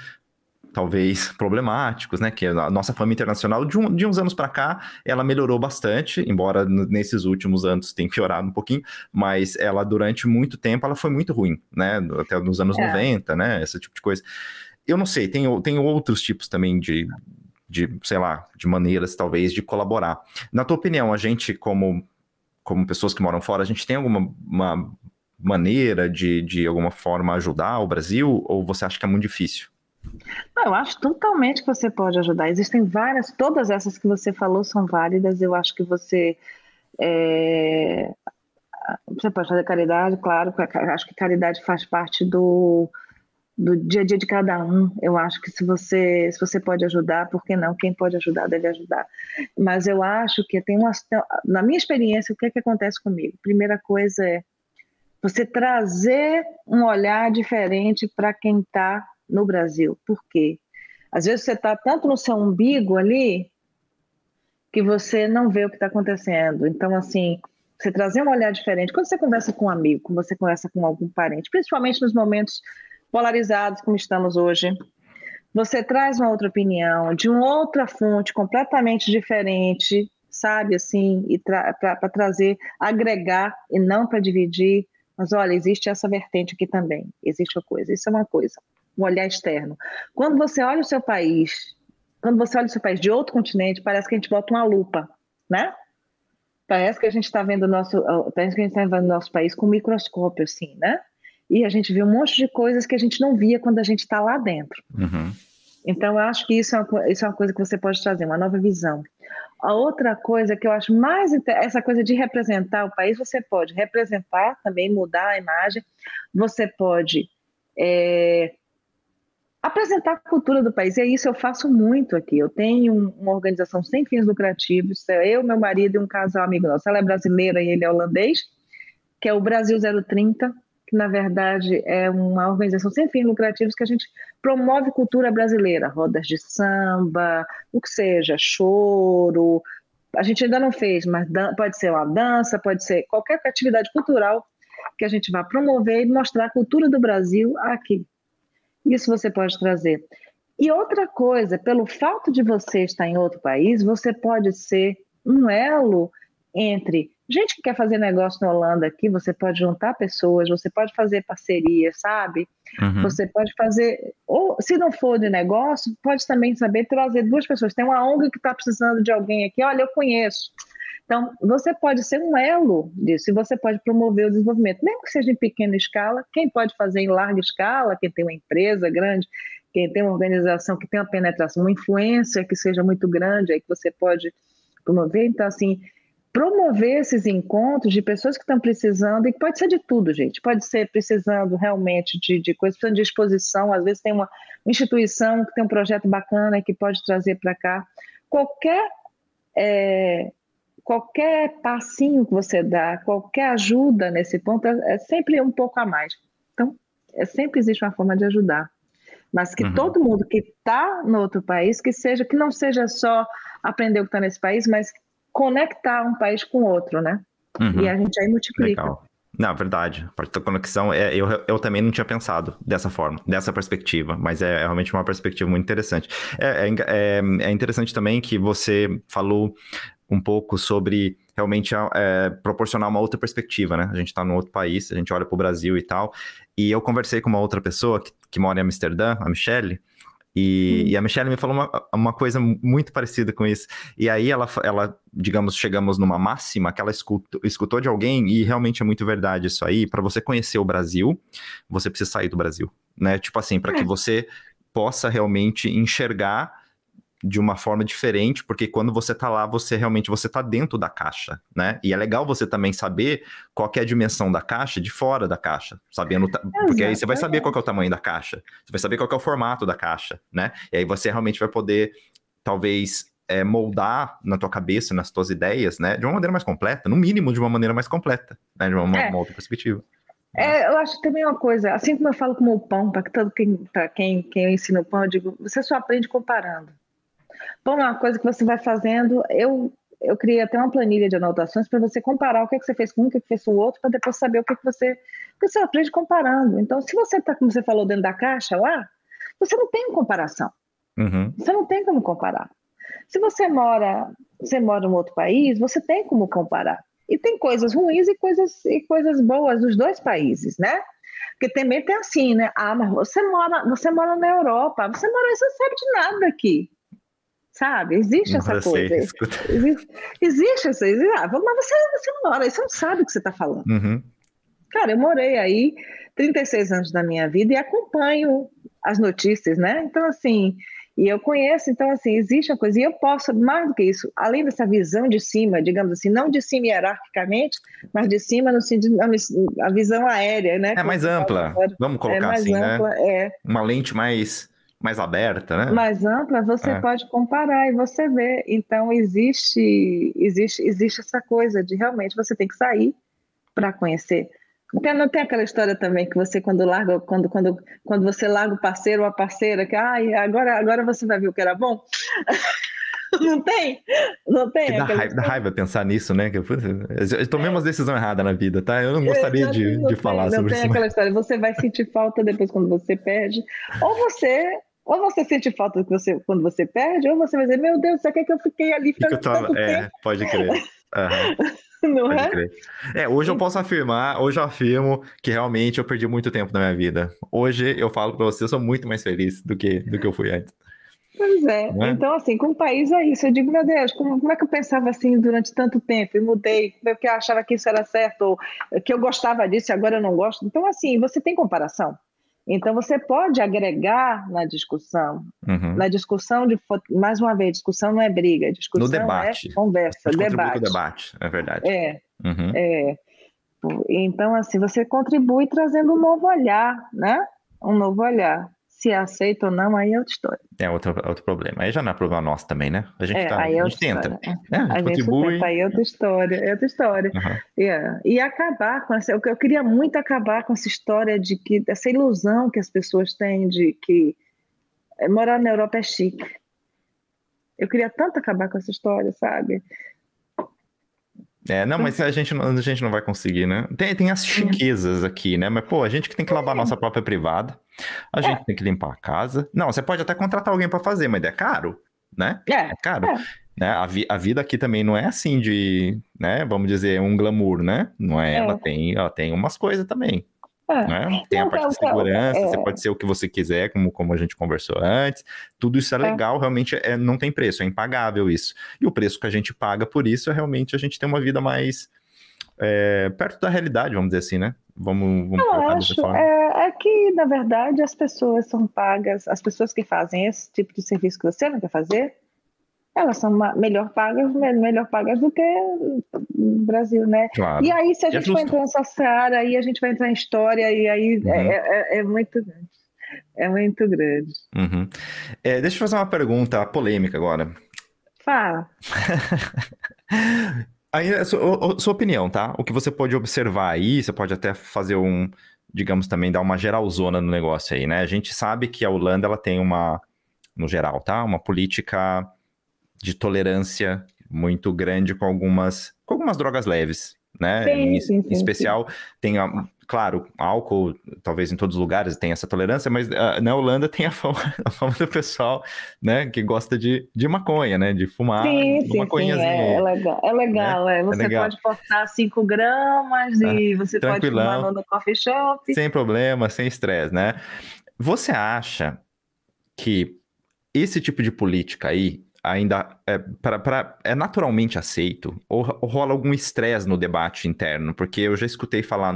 talvez problemáticos, né? Que a nossa fama internacional, de uns anos para cá, ela melhorou bastante, embora nesses últimos anos tenha piorado um pouquinho, mas ela, durante muito tempo, ela foi muito ruim, né? Até nos anos 90, né? Esse tipo de coisa. Eu não sei, tem outros tipos também de, sei lá, de maneiras, talvez, de colaborar. Na tua opinião, a gente, como pessoas que moram fora, a gente tem alguma maneira de alguma forma ajudar o Brasil, ou você acha que é muito difícil? Não, eu acho totalmente que você pode ajudar. Existem várias, todas essas que você falou são válidas. Eu acho que é, você pode fazer caridade, claro, acho que caridade faz parte do dia a dia de cada um. Eu acho que se você pode ajudar, por que não? Quem pode ajudar deve ajudar. Mas eu acho que na minha experiência, o que é que acontece comigo? Primeira coisa é você trazer um olhar diferente para quem está no Brasil. Por quê? Às vezes você está tanto no seu umbigo ali que você não vê o que está acontecendo. Então, assim, você trazer um olhar diferente. Quando você conversa com um amigo, quando você conversa com algum parente, principalmente nos momentos polarizados como estamos hoje, você traz uma outra opinião, de uma outra fonte completamente diferente, sabe, assim, e para trazer, agregar e não para dividir. Mas olha, existe essa vertente aqui também, existe a coisa, isso é uma coisa, um olhar externo. Quando você olha o seu país, quando você olha o seu país de outro continente, parece que a gente bota uma lupa, né? Parece que a gente está vendo o nosso país com um microscópio, assim, né? E a gente vê um monte de coisas que a gente não via quando a gente está lá dentro. Uhum. Então, eu acho que isso é uma coisa que você pode trazer, uma nova visão. A outra coisa que eu acho essa coisa de representar o país, você pode representar também, mudar a imagem, você pode apresentar a cultura do país, e é isso eu faço muito aqui. Eu tenho uma organização sem fins lucrativos, eu, meu marido e um casal amigo nosso. Ela é brasileira e ele é holandês, que é o Brasil 030, que na verdade é uma organização sem fins lucrativos que a gente promove cultura brasileira, rodas de samba, o que seja, choro. A gente ainda não fez, mas pode ser uma dança, pode ser qualquer atividade cultural que a gente vá promover e mostrar a cultura do Brasil aqui. Isso você pode trazer. E outra coisa, pelo fato de você estar em outro país, você pode ser um elo entre gente que quer fazer negócio na Holanda aqui, você pode juntar pessoas, você pode fazer parceria, sabe? Uhum. Você pode fazer, ou se não for de negócio, pode também saber trazer duas pessoas. Tem uma ONG que está precisando de alguém aqui, olha, eu conheço. Então, você pode ser um elo disso, e você pode promover o desenvolvimento, mesmo que seja em pequena escala. Quem pode fazer em larga escala, quem tem uma empresa grande, quem tem uma organização que tem uma penetração, uma influência que seja muito grande, aí que você pode promover. Então, assim, promover esses encontros de pessoas que estão precisando, e pode ser de tudo, gente, pode ser precisando realmente de coisas, precisando de exposição, às vezes tem uma instituição que tem um projeto bacana que pode trazer para cá. Qualquer passinho que você dá, qualquer ajuda nesse ponto, é sempre um pouco a mais. Então, sempre existe uma forma de ajudar. Mas que todo mundo que está no outro país, que não seja só aprender o que está nesse país, mas conectar um país com outro, né? E a gente aí multiplica. Legal. Não, verdade. A parte da conexão, eu também não tinha pensado dessa forma, dessa perspectiva, mas é realmente uma perspectiva muito interessante. É interessante também que você falou um pouco sobre realmente proporcionar uma outra perspectiva, né? A gente está num outro país, a gente olha para o Brasil e tal, e eu conversei com uma outra pessoa que mora em Amsterdã, a Michelle, e a Michelle me falou uma coisa muito parecida com isso. E aí ela, digamos, chegamos numa máxima que ela escutou de alguém, e realmente é muito verdade isso aí. Para você conhecer o Brasil, você precisa sair do Brasil, né? Tipo assim, para que você possa realmente enxergar de uma forma diferente, porque quando você tá lá, você tá dentro da caixa, né? E é legal você também saber qual que é a dimensão da caixa de fora da caixa, sabendo, porque aí você vai saber qual que é o tamanho da caixa, você vai saber qual que é o formato da caixa, né? E aí você realmente vai poder, talvez, moldar na tua cabeça, nas tuas ideias, né? De uma maneira mais completa, no mínimo de uma maneira mais completa, né? De uma outra perspectiva. Eu acho também uma coisa, assim como eu falo como o pão, para quem eu ensino o pão, eu digo, você só aprende comparando. Bom, é uma coisa que você vai fazendo. Eu criei até uma planilha de anotações para você comparar o que você fez com um, o que fez com o outro, para depois saber o que você aprende comparando. Então, se você está, como você falou, dentro da caixa lá, você não tem comparação. Você não tem como comparar. Se você mora em outro país, você tem como comparar. E tem coisas ruins e coisas boas dos dois países, né? Porque também tem assim, né? Ah, mas você mora na Europa, você não sabe de nada aqui. Sabe? Existe essa coisa. Existe essa. Mas você não mora aí, você não sabe o que você está falando. Cara, eu morei aí 36 anos da minha vida e acompanho as notícias, né? Então, assim, e eu conheço, então, assim, existe uma coisa, e eu posso, mais do que isso, além dessa visão de cima, digamos assim, não de cima hierarquicamente, mas de cima no sentido, a visão aérea, né? É mais ampla, vamos É colocar mais assim, né? ampla, Uma lente mais aberta, né? mais ampla, você É. pode comparar e você vê. Então, existe essa coisa de realmente você tem que sair para conhecer. Não tem aquela história também que você, quando você larga o parceiro ou a parceira, que agora você vai ver o que era bom? Não tem? Não Que tem dá aquela raiva, dá história? raiva pensar nisso, né? Que eu tomei umas decisões erradas na vida, tá? Eu não gostaria Exato, de falar não sobre tem isso, mas aquela história. Você vai sentir falta depois quando você perde, ou você sente falta quando você perde, ou você vai dizer, meu Deus, você quer que eu fiquei ali que eu tava. tanto tempo, Pode crer. Aham, não pode é? crer. Hoje eu afirmo que realmente eu perdi muito tempo na minha vida. Hoje eu falo pra você, eu sou muito mais feliz do que eu fui antes, Pois é. né? Então, assim, com o país é isso. Eu digo, meu Deus, como é que eu pensava assim durante tanto tempo e mudei, porque eu achava que isso era certo, ou que eu gostava disso e agora eu não gosto. Então, assim, você tem comparação. Então, você pode agregar na discussão. Uhum. Na discussão mais uma vez, discussão não é briga, No discussão é debate. conversa, Pode contribuir com o debate. debate, é verdade. É, Uhum. é. Então, assim, você contribui trazendo um novo olhar, né? Um novo olhar. Se aceita ou não, aí é outra história. É outro problema. Aí já não é problema nosso também, né? A Aí é gente outra tenta. história. A gente A gente contribui. tenta, aí é outra história, é outra história. Uhum. E acabar com essa. Eu queria muito acabar com essa história de que, essa ilusão que as pessoas têm de que morar na Europa é chique. Eu queria tanto acabar com essa história, sabe? Não, mas a gente não vai conseguir, né? Tem as chiquezas aqui, né? Mas, pô, a gente que tem que lavar nossa própria privada, a gente tem que limpar a casa. Não, você pode até contratar alguém para fazer, mas é caro, né? É, É caro. é, Né? A vida aqui também não é assim de, né? Vamos dizer, um glamour, né? Não é, ela é, tem umas coisas também. é. Né? Tem a Não, parte de segurança, você pode ser o que você quiser, como a gente conversou antes. Tudo isso é legal, realmente não tem preço, é impagável isso. E o preço que a gente paga por isso é realmente a gente ter uma vida mais perto da realidade, vamos dizer assim, né? Vamos eu colocar dessa acho forma. é que, na verdade, as pessoas são pagas, as pessoas que fazem esse tipo de serviço que você não quer fazer, elas são melhor pagas do que no Brasil, né? Claro. E aí, se a E é gente for justo. entrar nessa seara, aí a gente vai entrar em história, e aí Uhum, é muito grande. É muito grande. uhum. Deixa eu fazer uma pergunta polêmica agora. Fala. Aí, sua opinião, tá? O que você pode observar aí, você pode até fazer digamos também, dar uma geralzona no negócio aí, né? A gente sabe que a Holanda, ela tem no geral, tá? Uma política de tolerância muito grande com algumas drogas leves, né? Em, Sim, sim, em sim, sim. especial, tem, claro, álcool, talvez em todos os lugares tem essa tolerância, mas na Holanda tem a fama do pessoal, né, que gosta de maconha, né? De fumar Sim, uma sim, sim, maconhazinha é aí, legal. É né? legal, é. É Você legal. pode cortar 5 gramas Tá? e você pode fumar Tranquilão, no coffee shop. sem problema, sem estresse, né? Você acha que esse tipo de política aí ainda é naturalmente aceito? Ou rola algum estresse no debate interno? Porque eu já escutei falar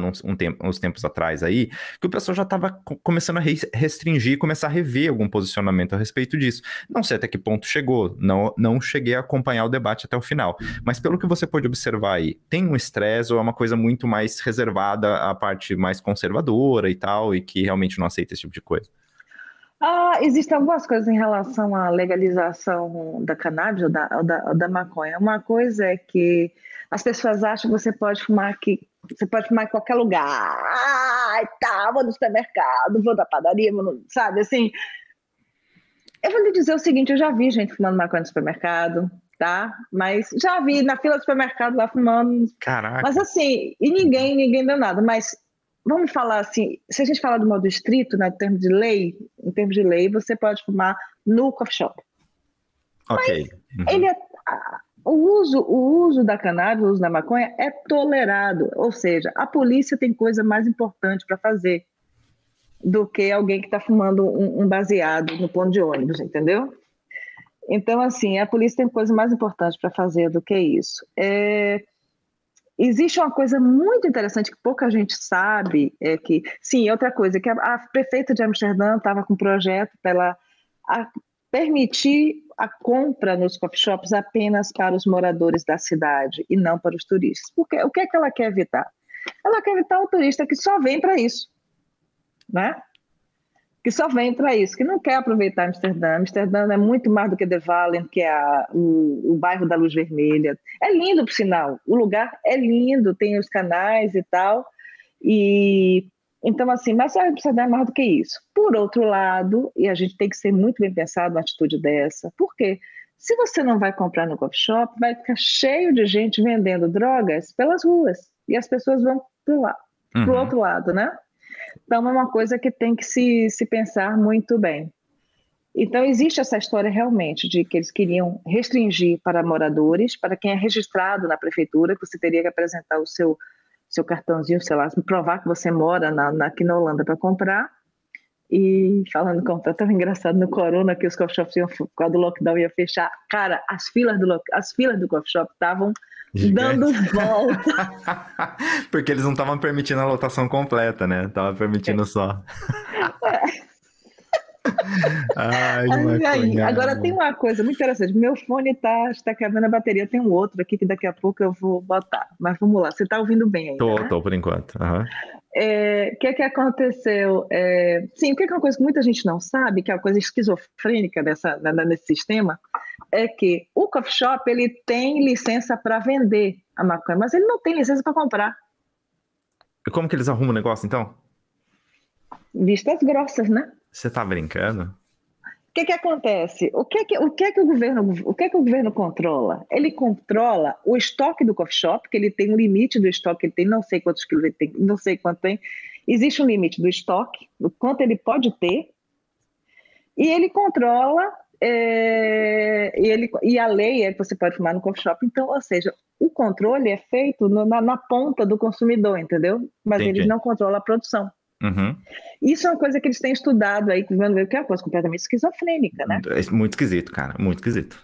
uns tempos atrás aí que o pessoal já estava começando a restringir, começar a rever algum posicionamento a respeito disso. Não sei até que ponto chegou, não cheguei a acompanhar o debate até o final. Mas pelo que você pode observar aí, tem um estresse ou é uma coisa muito mais reservada à parte mais conservadora e tal, e que realmente não aceita esse tipo de coisa? Existem algumas coisas em relação à legalização da cannabis ou da maconha. Uma coisa é que as pessoas acham que você pode fumar aqui, você pode fumar em qualquer lugar. Vou no supermercado, vou na padaria, sabe, assim. Eu vou lhe dizer o seguinte, eu já vi gente fumando maconha no supermercado, tá? Mas já vi na fila do supermercado lá fumando. Mas Caraca. assim, e ninguém deu nada. Mas vamos falar assim, se a gente falar do modo estrito, né, em termos de lei, você pode fumar no coffee shop. Ok. Ele Uhum. o uso da cannabis, o uso da maconha é tolerado, ou seja, a polícia tem coisa mais importante para fazer do que alguém que está fumando um baseado no ponto de ônibus, entendeu? Então, assim, a polícia tem coisa mais importante para fazer do que isso. existe uma coisa muito interessante que pouca gente sabe, é que, sim, outra coisa, que a prefeita de Amsterdã estava com um projeto para ela permitir a compra nos coffee shops apenas para os moradores da cidade e não para os turistas. Porque o que é que ela quer evitar? Ela quer evitar o turista que só vem para isso, né? Que só vem para isso, que não quer aproveitar Amsterdã. Amsterdã é muito mais do que The Valley, que é o bairro da Luz Vermelha. É lindo, por sinal. O lugar é lindo, tem os canais e tal. E então, assim, mas Amsterdã é mais do que isso. Por outro lado, e a gente tem que ser muito bem pensado numa atitude dessa, porque se você não vai comprar no coffee shop, vai ficar cheio de gente vendendo drogas pelas ruas. E as pessoas vão para o outro lado, né? Então, é uma coisa que tem que se pensar muito bem. Então, existe essa história realmente de que eles queriam restringir para moradores, para quem é registrado na prefeitura, que você teria que apresentar o seu cartãozinho, sei lá, provar que você mora aqui na Holanda para comprar. E falando comprar, estava engraçado no corona que os coffee shops por causa do lockdown ia fechar. Cara, as filas do coffee shop estavam dando volta. Porque eles não estavam permitindo a lotação completa, né? Tava permitindo só. Ai, agora tem uma coisa muito interessante. Meu fone está quebrando a bateria. Tem um outro aqui que daqui a pouco eu vou botar. Mas vamos lá, você está ouvindo bem ainda, né? Tô por enquanto. Uhum. O que aconteceu? Sim, o que é uma coisa que muita gente não sabe, que é uma coisa esquizofrênica nesse sistema, é que o coffee shop ele tem licença para vender a maconha, mas ele não tem licença para comprar. E como que eles arrumam o negócio, então? Vistas grossas, né? Você tá brincando? O que acontece? O que é que o governo controla? Ele controla o estoque do coffee shop, que ele tem um limite do estoque, ele tem não sei quantos quilos ele tem, não sei quanto tem. Existe um limite do estoque, do quanto ele pode ter, e ele controla, e a lei é que você pode fumar no coffee shop. Então, ou seja, o controle é feito na ponta do consumidor, entendeu? Mas Entendi. eles não controlam a produção. Uhum. Isso é uma coisa que eles têm estudado aí, que é uma coisa completamente esquizofrênica, né? É muito esquisito, cara, muito esquisito.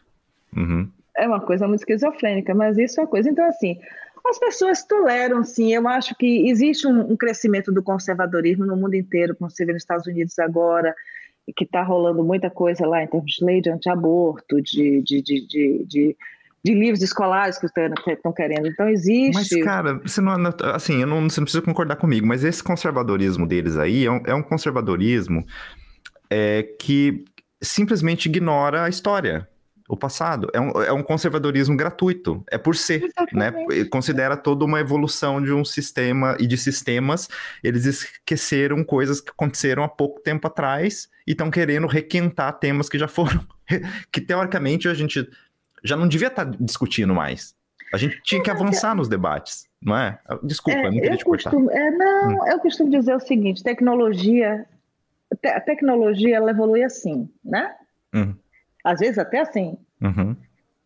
Uhum. É uma coisa muito esquizofrênica, mas isso é uma coisa. Então, assim, as pessoas toleram, sim. Eu acho que existe um crescimento do conservadorismo no mundo inteiro, como você vê nos Estados Unidos agora, que está rolando muita coisa lá em termos de lei de anti-aborto, de livros escolares que estão querendo. Então, existe... Mas, cara, você não precisa concordar comigo, mas esse conservadorismo deles aí é um conservadorismo que simplesmente ignora a história, o passado. É um conservadorismo gratuito, é por ser, Exatamente. né? Considera toda uma evolução de um sistema e de sistemas. Eles esqueceram coisas que aconteceram há pouco tempo atrás e estão querendo requentar temas que já foram... que, teoricamente, a gente... já não devia estar discutindo mais. A gente tinha que avançar nos debates, não é? Desculpa, não queria te cortar. Eu costumo dizer o seguinte, a tecnologia ela evolui assim, né? Às vezes até assim. Uhum.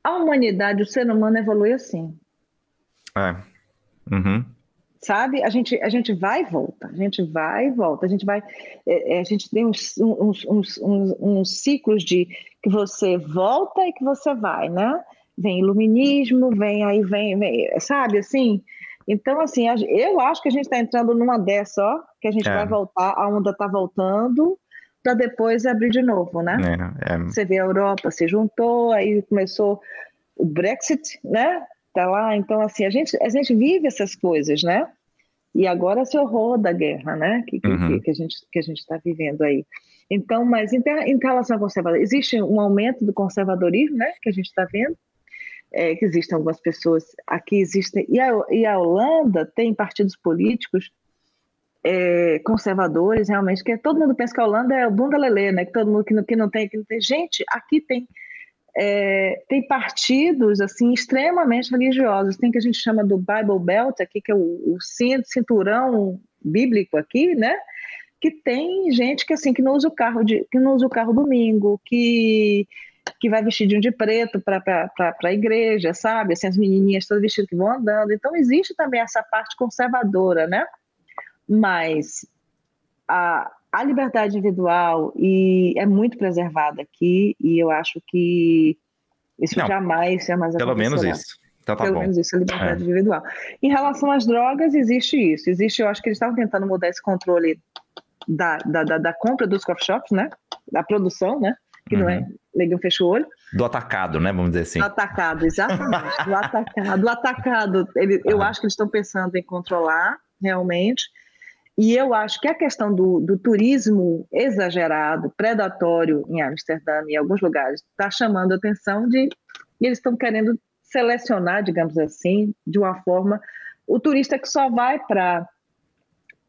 A humanidade, o ser humano evolui assim. Sabe? A gente vai e volta, a gente vai e volta, a gente tem uns ciclos de que você volta e que você vai, né? Vem iluminismo, vem, sabe, assim? Então, assim, eu acho que a gente está entrando numa dessa, ó, que a gente vai voltar, a onda está voltando, para depois abrir de novo, né? Você vê a Europa se juntou, aí começou o Brexit, né? Tá lá, então assim, a gente vive essas coisas, né? E agora esse horror da guerra, né? Que a gente está vivendo aí. Então, mas em relação ao conservadorismo, existe um aumento do conservadorismo, né? Que a gente está vendo, que existem algumas pessoas aqui existem e a Holanda tem partidos políticos conservadores, realmente, que todo mundo pensa que a Holanda é o bunda lelê, né? Que todo mundo que não tem. Gente, aqui tem partidos assim extremamente religiosos. Tem que a gente chama do Bible Belt aqui, que é o cinturão bíblico aqui, né? Que tem gente que assim que não usa o carro domingo, que vai vestidinho de preto para a igreja, sabe? Assim, as menininhas todas vestidas que vão andando. Então existe também essa parte conservadora, né? Mas a liberdade individual é muito preservada aqui, e eu acho que isso jamais pelo acontecerá. menos isso. Então tá Pelo bom. menos isso, a liberdade individual. Em relação às drogas, existe isso. Eu acho que eles estavam tentando mudar esse controle da compra dos coffee shops, né? Da produção, né? Que não é, neguinho fecha o olho. Do atacado, né? Vamos dizer assim. Do atacado, exatamente. Do atacado. Eu acho que eles estão pensando em controlar, realmente. E eu acho que a questão do turismo exagerado, predatório em Amsterdã e em alguns lugares, está chamando a atenção e eles estão querendo selecionar, digamos assim, de uma forma, o turista que só vai para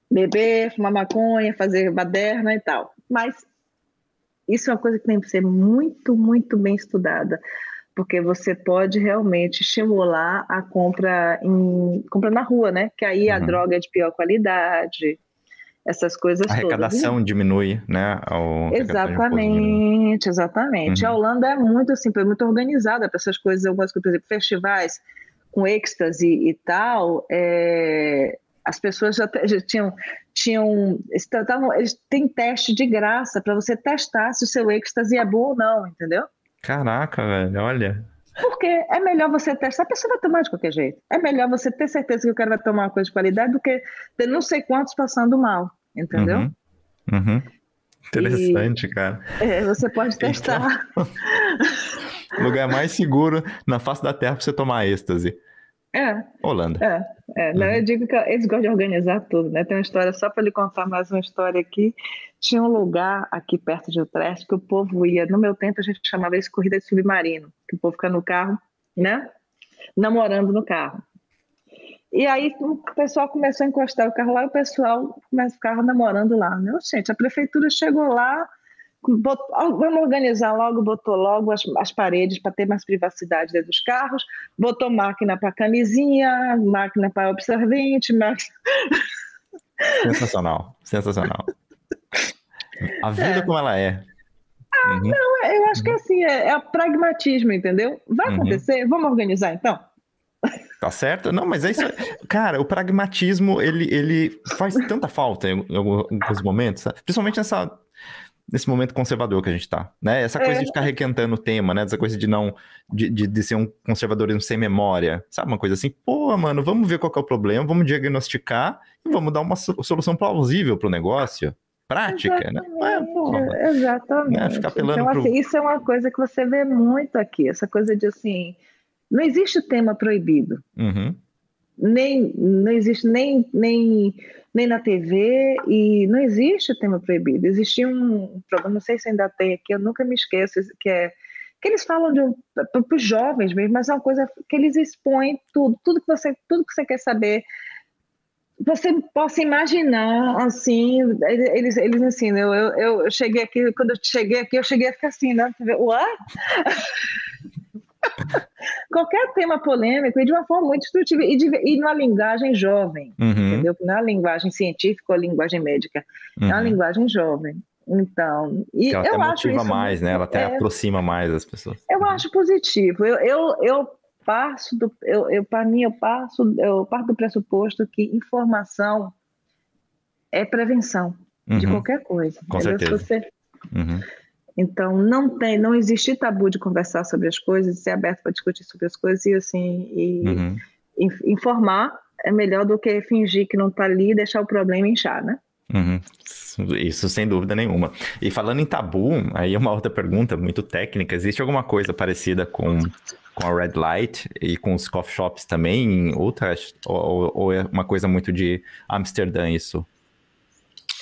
beber, fumar maconha, fazer baderna e tal. Mas isso é uma coisa que tem que ser muito, muito bem estudada, porque você pode realmente estimular a compra na rua, né? Que aí a droga é de pior qualidade, essas coisas todas. A arrecadação todas. Diminui, né? Exatamente, exatamente. A Holanda é muito assim, muito organizada para essas coisas, algumas coisas, por exemplo, festivais com êxtase e tal, as pessoas já eles têm teste de graça para você testar se o seu êxtase é bom ou não, entendeu? Caraca, velho, olha. Porque é melhor você testar, a pessoa vai tomar de qualquer jeito. É melhor você ter certeza que o cara vai tomar uma coisa de qualidade do que ter não sei quantos passando mal, entendeu? Interessante, cara. Você pode testar. Então, lugar mais seguro na face da terra para você tomar êxtase. Holanda. Não, eu digo que eles gostam de organizar tudo, né? Tem uma história, só para lhe contar mais uma história aqui. Tinha um lugar aqui perto de Utrecht que o povo ia, no meu tempo a gente chamava isso corrida de submarino, que o povo fica no carro, né? Namorando no carro. E aí o pessoal começou a encostar o carro lá e o pessoal começa a ficar namorando lá, né? Gente, a prefeitura chegou lá, vamos organizar logo, botou logo as paredes para ter mais privacidade dentro dos carros, botou máquina para camisinha, máquina para absorvente, Sensacional, sensacional. A vida como ela é. Não, eu acho que assim, é pragmatismo, entendeu? Vai acontecer, vamos organizar então? Tá certo? Não, mas é isso. Cara, o pragmatismo, ele faz tanta falta em alguns momentos, sabe? Principalmente nesse momento conservador que a gente tá, né? Essa coisa de ficar requentando o tema, né? Essa coisa de ser um conservadorismo sem memória, sabe? Uma coisa assim, pô, mano, vamos ver qual que é o problema, vamos diagnosticar e vamos dar uma solução plausível pro negócio. Prática, Exatamente. Né? Ficar apelando então, assim, isso é uma coisa que você vê muito aqui, essa coisa de assim, não existe tema proibido. Não existe nem na TV e não existe tema proibido. Existia um programa, não sei se ainda tem aqui, eu nunca me esqueço, que eles falam para os jovens mesmo, mas é uma coisa que eles expõem tudo que você quer saber. Você possa imaginar, assim, eles ensinam. Eu cheguei aqui, quando eu cheguei aqui a ficar assim, né? What? Qualquer tema polêmico e de uma forma muito instrutiva e numa linguagem jovem, entendeu? Não é uma linguagem científica ou linguagem médica, é uma linguagem jovem. Então, e ela eu até acho motiva isso mais, né? Ela até aproxima mais as pessoas. Eu acho positivo. Eu parto do pressuposto que informação é prevenção de qualquer coisa. Com certeza. Então, não existe tabu de conversar sobre as coisas, de ser aberto para discutir sobre as coisas e assim, informar é melhor do que fingir que não está ali e deixar o problema inchar, né? Isso sem dúvida nenhuma. E falando em tabu, aí é uma outra pergunta muito técnica, existe alguma coisa parecida com a Red Light e com os coffee shops também em Utrecht? Ou é uma coisa muito de Amsterdã isso?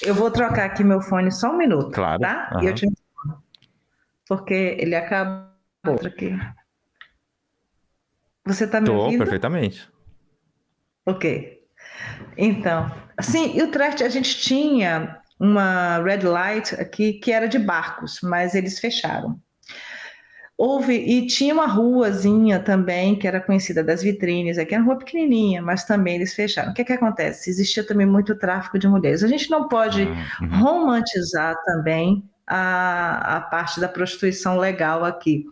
Eu vou trocar aqui meu fone só um minuto, claro. Tá? E eu te porque ele acabou aqui. Você está me ouvindo? Perfeitamente. Ok. Então, sim, em Utrecht a gente tinha uma Red Light aqui que era de barcos, mas eles fecharam. E tinha uma ruazinha também que era conhecida das vitrines, aqui era uma rua pequenininha, mas também eles fecharam. O que acontece? Existia também muito tráfico de mulheres. A gente não pode romantizar também a parte da prostituição legal aqui.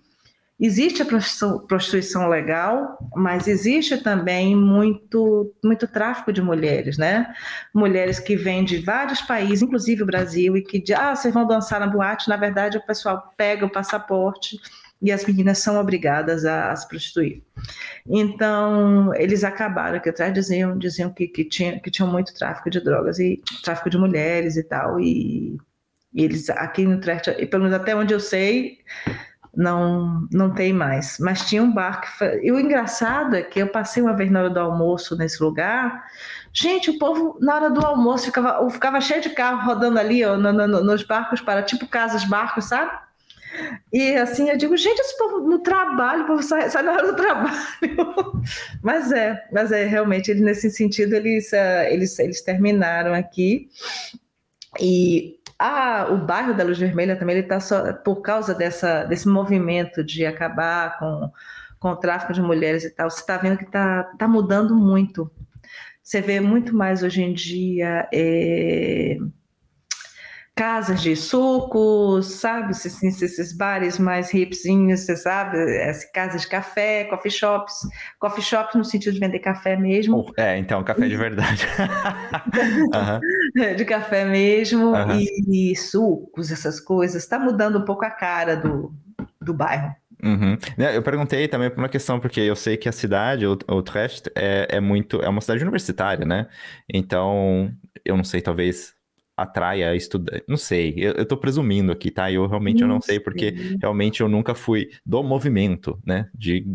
Existe a prostituição legal, mas existe também muito tráfico de mulheres, né? Mulheres que vêm de vários países, inclusive o Brasil, e que vocês vão dançar na boate, na verdade o pessoal pega o passaporte e as meninas são obrigadas a se prostituir. Então, eles acabaram, que atrás diziam que tinham muito tráfico de drogas e tráfico de mulheres e tal, e eles aqui no Utrecht, pelo menos até onde eu sei, não tem mais. Mas tinha um bar e o engraçado é que eu passei uma vez na hora do almoço nesse lugar. Gente, o povo na hora do almoço ficava cheio de carro rodando ali, ó, nos barcos, tipo casas-barcos, sabe? E assim, eu digo, gente, esse povo no trabalho, o povo sai na hora do trabalho. Mas realmente, nesse sentido, eles terminaram aqui. E o bairro da Luz Vermelha também, ele está só por causa desse movimento de acabar com o tráfico de mulheres e tal. Você está vendo que está mudando muito. Você vê muito mais hoje em dia casas de sucos, sabe? Esses bares mais hipzinhos, você sabe? Casas de café, coffee shops no sentido de vender café mesmo. Então, café de verdade. De café mesmo, e sucos, essas coisas. Está mudando um pouco a cara do bairro. Uhum. Eu perguntei também por uma questão, porque eu sei que a cidade, o Utrecht, é uma cidade universitária, né? Então, eu não sei, talvez atraia estudante, não sei, eu tô presumindo aqui, tá? Eu realmente eu não sei, porque realmente eu nunca fui do movimento, né? De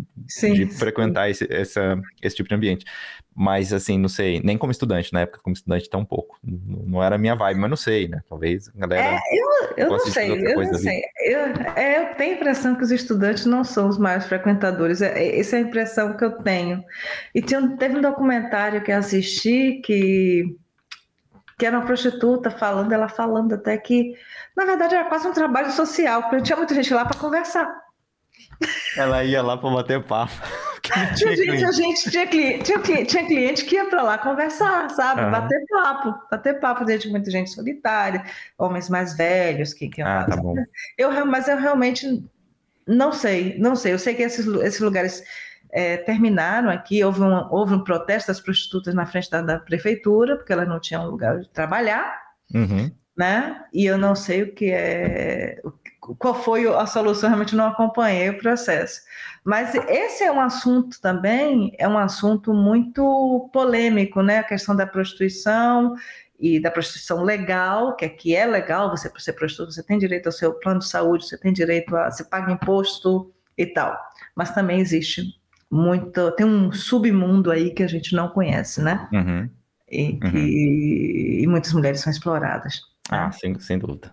frequentar esse tipo de ambiente. Mas, assim, não sei, nem como estudante, na época como estudante tão pouco. Não era a minha vibe, mas não sei, né? Talvez a galera... Eu não sei. Eu tenho a impressão que os estudantes não são os maiores frequentadores. Essa é a impressão que eu tenho. E teve um documentário que eu assisti que era uma prostituta ela falando até que, na verdade, era quase um trabalho social, porque tinha muita gente lá para conversar. Ela ia lá para bater papo. Tinha cliente que ia para lá conversar, sabe? Bater papo dentro de muita gente solitária, homens mais velhos que tá bom. Mas eu realmente não sei. Eu sei que esses lugares terminaram aqui, houve um protesto das prostitutas na frente da prefeitura, porque elas não tinham lugar de trabalhar, né? E eu não sei qual foi a solução, realmente não acompanhei o processo. Mas esse é um assunto também, é um assunto muito polêmico, né? A questão da prostituição e da prostituição legal, que aqui é legal, você ser prostituta, você tem direito ao seu plano de saúde, você tem direito você paga imposto e tal. Mas também existe tem um submundo aí que a gente não conhece, né? E muitas mulheres são exploradas. Né? Sem dúvida.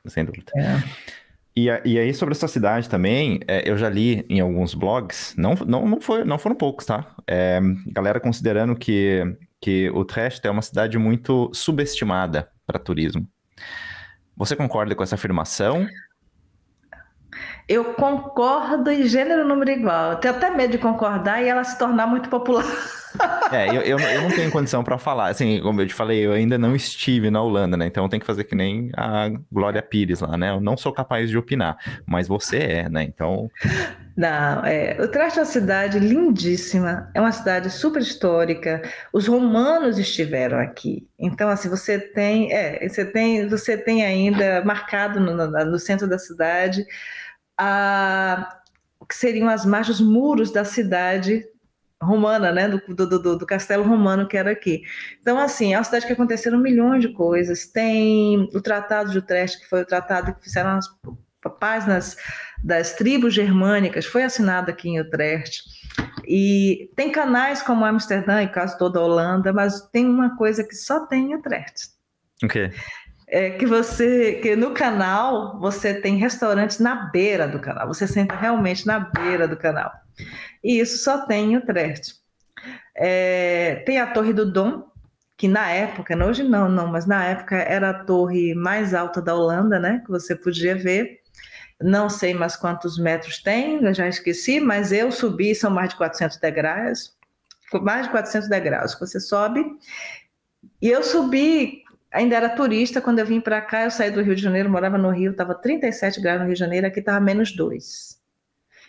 Sem dúvida. E aí, sobre a sua cidade também, eu já li em alguns blogs, não foram poucos, tá? Galera considerando que o Utrecht é uma cidade muito subestimada para turismo. Você concorda com essa afirmação? Eu concordo em gênero, número igual. Eu tenho até medo de concordar e ela se tornar muito popular. Eu não tenho condição para falar. Assim, como eu te falei, eu ainda não estive na Holanda, né? Então eu tenho que fazer que nem a Glória Pires lá, né? Eu não sou capaz de opinar, mas você né? Então... Não, Utrecht é uma cidade lindíssima, é uma cidade super histórica. Os romanos estiveram aqui. Então, assim, você tem ainda marcado no centro da cidade o que seriam as margens, os muros da cidade romana, né, do castelo romano que era aqui. Então, assim, é uma cidade que aconteceram milhões de coisas. Tem o Tratado de Utrecht, que foi o tratado que fizeram as páginas das tribos germânicas, foi assinado aqui em Utrecht. E tem canais como Amsterdã e quase toda a Holanda, mas tem uma coisa que só tem em Utrecht. Ok. Que no canal você tem restaurantes na beira do canal, você senta realmente na beira do canal. E isso só tem em Utrecht. Tem a Torre do Dom, que na época, hoje não, mas na época era a torre mais alta da Holanda, né? Que você podia ver. Não sei mais quantos metros tem, eu já esqueci, mas eu subi, são mais de 400 degraus. Mais de 400 degraus que você sobe. E eu subi, ainda era turista, quando eu vim para cá, eu saí do Rio de Janeiro, morava no Rio, estava 37 graus no Rio de Janeiro, aqui estava menos 2.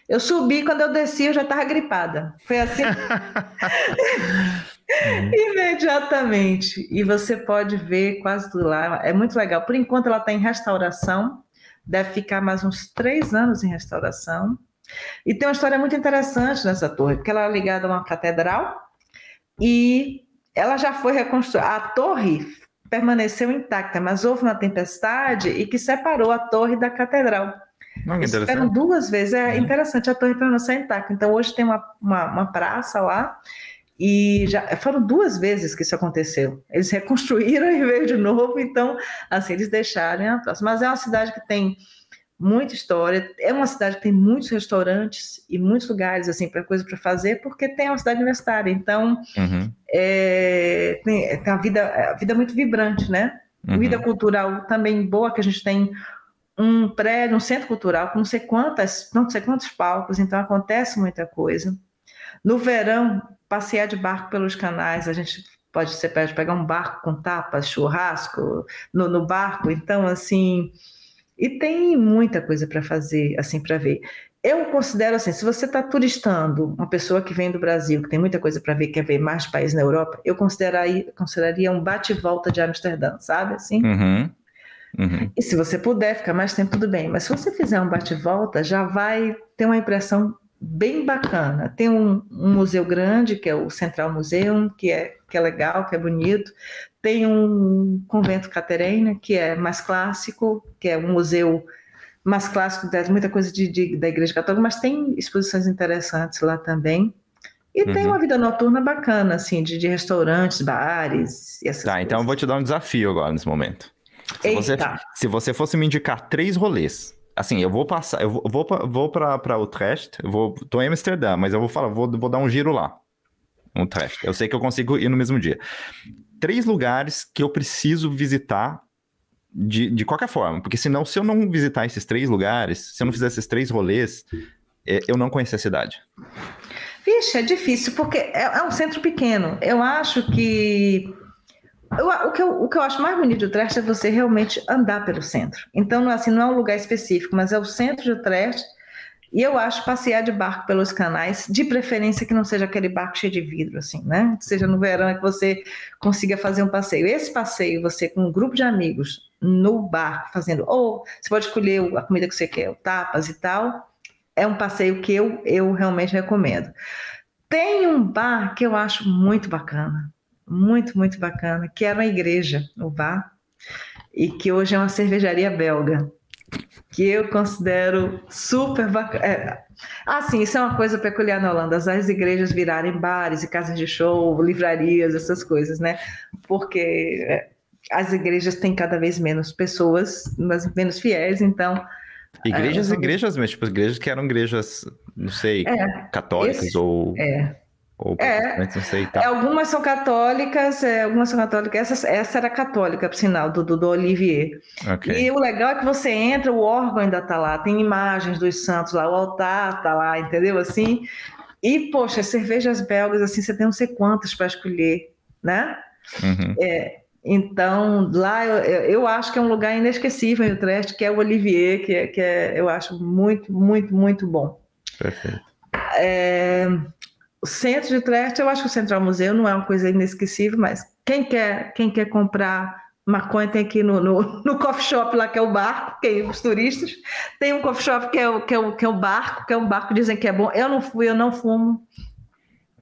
Eu subi, quando eu desci, eu já estava gripada. Foi assim... Imediatamente. E você pode ver quase tudo lá. É muito legal. Por enquanto, ela está em restauração, deve ficar mais uns 3 anos em restauração. E tem uma história muito interessante nessa torre, porque ela é ligada a uma catedral e ela já foi reconstruída. A torre permaneceu intacta, mas houve uma tempestade e que separou a torre da catedral. Eles fizeram 2 vezes. É interessante, a torre permaneceu intacta. Então, hoje tem uma praça lá e já foram 2 vezes que isso aconteceu. Eles reconstruíram e veio de novo, então, assim, eles deixaram a praça. Mas é uma cidade que tem muita história, é uma cidade que tem muitos restaurantes e muitos lugares assim para coisa para fazer, porque tem uma cidade universitária, então tem a vida muito vibrante, né? Vida cultural também boa, que a gente tem um prédio, um centro cultural com não sei quantos palcos, então acontece muita coisa. No verão, passear de barco pelos canais, você pode pegar um barco com tapas, churrasco no barco, então assim. E tem muita coisa para fazer, assim, para ver. Eu considero assim, se você está turistando, uma pessoa que vem do Brasil, que tem muita coisa para ver, quer ver mais países na Europa, eu consideraria um bate-volta de Amsterdã, sabe? Assim? E se você puder ficar mais tempo, tudo bem. Mas se você fizer um bate-volta, já vai ter uma impressão bem bacana. Tem um museu grande, que é o Central Museum, que é legal, que é bonito. Tem um convento Caterina, que é mais clássico, que é um museu mais clássico, tem muita coisa da Igreja Católica, mas tem exposições interessantes lá também. E tem uma vida noturna bacana, assim, de restaurantes, bares e essas coisas. Então eu vou te dar um desafio agora, nesse momento. Se você fosse me indicar 3 rolês, assim, eu vou passar, eu vou para Utrecht, tô em Amsterdã, mas eu vou dar um giro lá, no Utrecht. Eu sei que eu consigo ir no mesmo dia. 3 lugares que eu preciso visitar de qualquer forma, porque senão, se eu não visitar esses 3 lugares, se eu não fizer esses 3 rolês, eu não conheço a cidade. Vixe, é difícil, porque é um centro pequeno. Eu acho que... O que eu acho mais bonito de Utrecht é você realmente andar pelo centro. Então, não é um lugar específico, mas é o centro de Utrecht. E eu acho passear de barco pelos canais, de preferência que não seja aquele barco cheio de vidro, assim, né? Que seja no verão, é que você consiga fazer um passeio. Esse passeio, você com um grupo de amigos no barco fazendo, ou você pode escolher a comida que você quer, o tapas e tal, é um passeio que eu realmente recomendo. Tem um bar que eu acho muito bacana, muito, muito bacana, que era uma igreja, o bar, e que hoje é uma cervejaria belga, que eu considero super bacana. Assim, isso é uma coisa peculiar na Holanda, as igrejas virarem bares e casas de show, livrarias, essas coisas, né? Porque as igrejas têm cada vez menos pessoas, mas menos fiéis, então... Igrejas, mas tipo, igrejas que eram igrejas, não sei, católicas ou protestantes, não sei, tá. Algumas são católicas, essa era católica, por sinal, do Olivier. Okay. E o legal é que você entra, o órgão ainda tá lá, tem imagens dos santos lá, o altar tá lá, entendeu? Assim, e, poxa, cervejas belgas, assim, você tem não sei quantas para escolher, né? Então, lá eu acho que é um lugar inesquecível em Utrecht, que é o Olivier, que eu acho muito, muito, muito bom. Perfeito. O centro de Utrecht, eu acho que o Central Museu não é uma coisa inesquecível, mas quem quer comprar maconha tem que ir no coffee shop lá, que é o barco, os turistas. Tem um coffee shop que é o barco, que é um barco, dizem que é bom. Eu não fui, eu não fumo.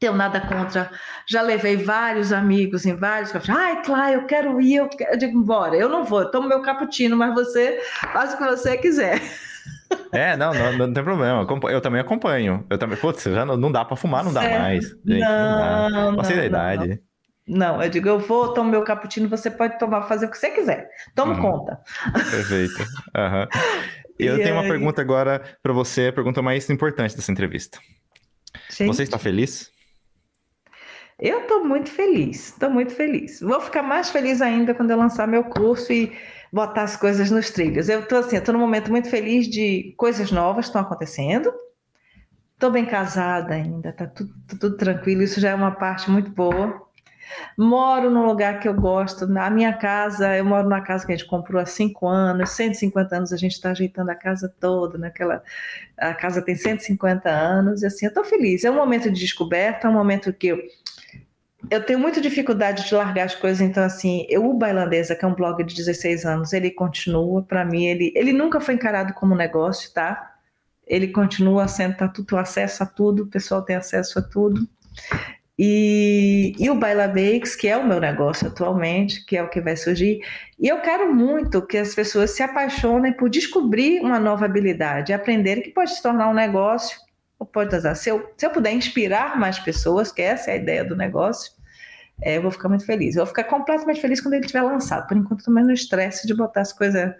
Tenho nada contra, já levei vários amigos em vários cafés. Ai, Clá, eu quero ir, eu digo, bora, eu não vou, eu tomo meu cappuccino, mas você faz o que você quiser. Não tem problema, eu também acompanho. Putz, já não dá pra fumar, não dá mais. Gente, não dá. Passei da idade. Não, eu digo, eu vou, tomo meu cappuccino, você pode tomar, fazer o que você quiser. Toma conta. Perfeito. Eu tenho uma pergunta agora pra você, a pergunta mais importante dessa entrevista. Gente. Você está feliz? Eu estou muito feliz, Vou ficar mais feliz ainda quando eu lançar meu curso e botar as coisas nos trilhos. Eu estou num momento muito feliz de coisas novas que estão acontecendo. Estou bem casada ainda, está tudo tranquilo, isso já é uma parte muito boa. Moro num lugar que eu gosto, na minha casa, eu moro numa casa que a gente comprou há 5 anos, 150 anos, a gente está ajeitando a casa toda, a casa tem 150 anos, e assim, eu estou feliz. É um momento de descoberta, é um momento que Eu tenho muita dificuldade de largar as coisas, então assim, o Bailandesa, que é um blog de 16 anos, ele continua, para mim, ele nunca foi encarado como negócio, tá? Ele continua sendo, tá tudo, acesso a tudo, o pessoal tem acesso a tudo. E o Baila Bakes, que é o meu negócio atualmente, que é o que vai surgir, e eu quero muito que as pessoas se apaixonem por descobrir uma nova habilidade, aprenderem que pode se tornar um negócio, ou pode usar. Se eu puder inspirar mais pessoas, que essa é a ideia do negócio, eu vou ficar muito feliz. Eu vou ficar completamente feliz quando ele estiver lançado. Por enquanto, também no estresse de botar as coisas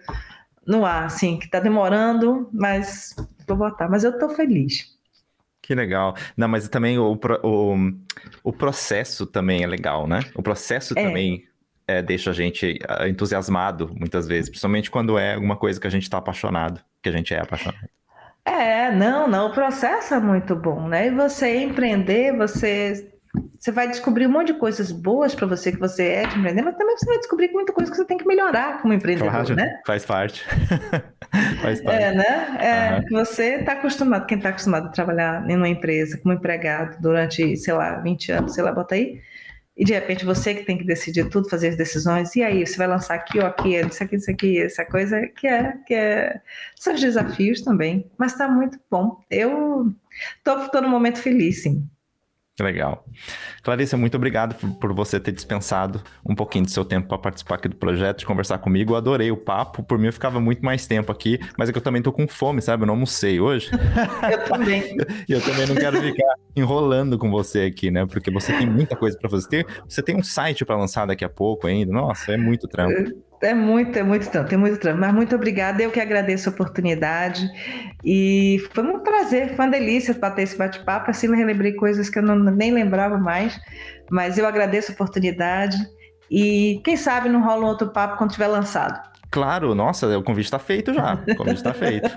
no ar, assim, que está demorando, mas vou botar. Mas eu estou feliz. Que legal. Não, mas também o processo também é legal, né? O processo também deixa a gente entusiasmado, muitas vezes. Principalmente quando é alguma coisa que a gente está apaixonado, que a gente é apaixonado. Não, o processo é muito bom, né? E você empreender, você vai descobrir um monte de coisas boas para você que você é de empreender, mas também você vai descobrir muita coisa que você tem que melhorar como empreendedor, claro, né? Faz parte. Faz parte. Né? Você está acostumado, quem está acostumado a trabalhar em uma empresa como empregado durante, sei lá, 20 anos, sei lá, bota aí, e de repente você que tem que decidir tudo, fazer as decisões, e aí, você vai lançar aqui ou aqui, isso aqui, essa coisa são os desafios também, mas está muito bom. Eu estou num momento feliz, sim. Legal. Clarissa, muito obrigado por você ter dispensado um pouquinho do seu tempo para participar aqui do projeto, de conversar comigo. Eu adorei o papo. Por mim, eu ficava muito mais tempo aqui, mas é que eu também tô com fome, sabe? Eu não almocei hoje. Eu também. E eu também não quero ficar enrolando com você aqui, né? Porque você tem muita coisa para fazer. Você tem um site para lançar daqui a pouco ainda. Nossa, é muito trampo. É muito trampo, tem muito trampo. Mas muito obrigada, eu que agradeço a oportunidade. E foi um prazer, foi uma delícia bater esse bate-papo. Assim, eu relembrei coisas que eu nem lembrava mais. Mas eu agradeço a oportunidade. E quem sabe não rola um outro papo quando tiver lançado. Claro, nossa, o convite está feito já. O convite está feito.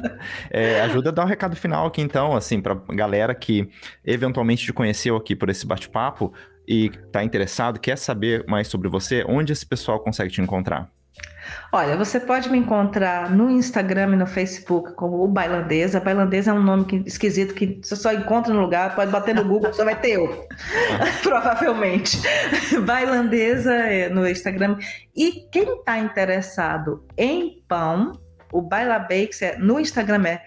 Ajuda a dar um recado final aqui, então, assim, para galera que eventualmente te conheceu aqui por esse bate-papo e está interessado, quer saber mais sobre você, onde esse pessoal consegue te encontrar? Olha, você pode me encontrar no Instagram e no Facebook como o Bailandesa. Bailandesa é um nome esquisito que você só encontra no lugar, pode bater no Google, só vai ter eu, provavelmente. Bailandesa no Instagram. E quem está interessado em pão, o Baila Bakes no Instagram é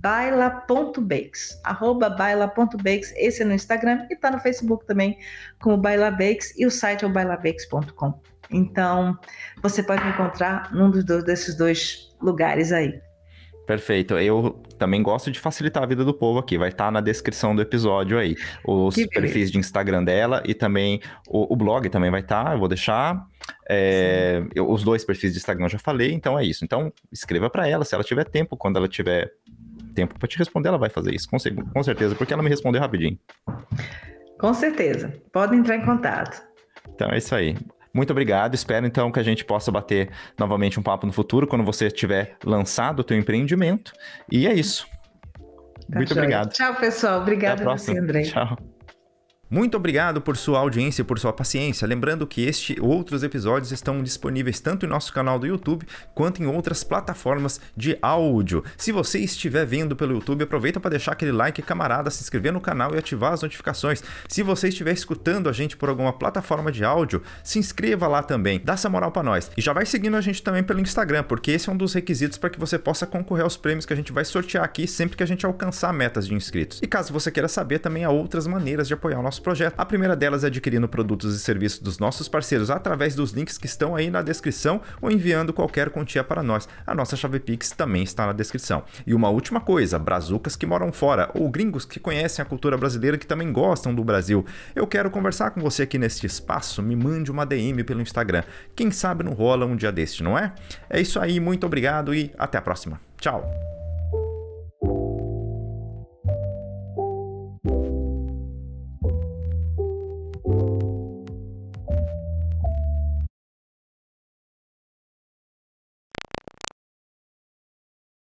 @baila.bakes, @baila.bakes, esse é no Instagram, e está no Facebook também como Baila Bakes, e o site é o bailabakes.com. Então, você pode me encontrar num desses dois lugares aí. Perfeito. Eu também gosto de facilitar a vida do povo aqui. Vai estar na descrição do episódio aí. Os perfis de Instagram dela e também o blog também vai estar. Eu vou deixar. Os dois perfis de Instagram eu já falei, então é isso. Então, escreva para ela, se ela tiver tempo. Quando ela tiver tempo para te responder, ela vai fazer isso, com certeza, porque ela me respondeu rapidinho. Com certeza. Pode entrar em contato. Então é isso aí. Muito obrigado, espero então que a gente possa bater novamente um papo no futuro, quando você tiver lançado o teu empreendimento. E é isso. Muito obrigado. Tchau, pessoal. Obrigada a você, André. Tchau. Muito obrigado por sua audiência e por sua paciência. Lembrando que este e outros episódios estão disponíveis tanto em nosso canal do YouTube quanto em outras plataformas de áudio. Se você estiver vendo pelo YouTube, aproveita para deixar aquele like, camarada, se inscrever no canal e ativar as notificações. Se você estiver escutando a gente por alguma plataforma de áudio, se inscreva lá também, dá essa moral para nós. E já vai seguindo a gente também pelo Instagram, porque esse é um dos requisitos para que você possa concorrer aos prêmios que a gente vai sortear aqui sempre que a gente alcançar metas de inscritos. E caso você queira saber, também há outras maneiras de apoiar o nosso projeto. A primeira delas é adquirindo produtos e serviços dos nossos parceiros através dos links que estão aí na descrição ou enviando qualquer quantia para nós. A nossa chave Pix também está na descrição. E uma última coisa, brazucas que moram fora ou gringos que conhecem a cultura brasileira que também gostam do Brasil. Eu quero conversar com você aqui neste espaço, me mande uma DM pelo Instagram. Quem sabe não rola um dia deste, não é? É isso aí, muito obrigado e até a próxima. Tchau!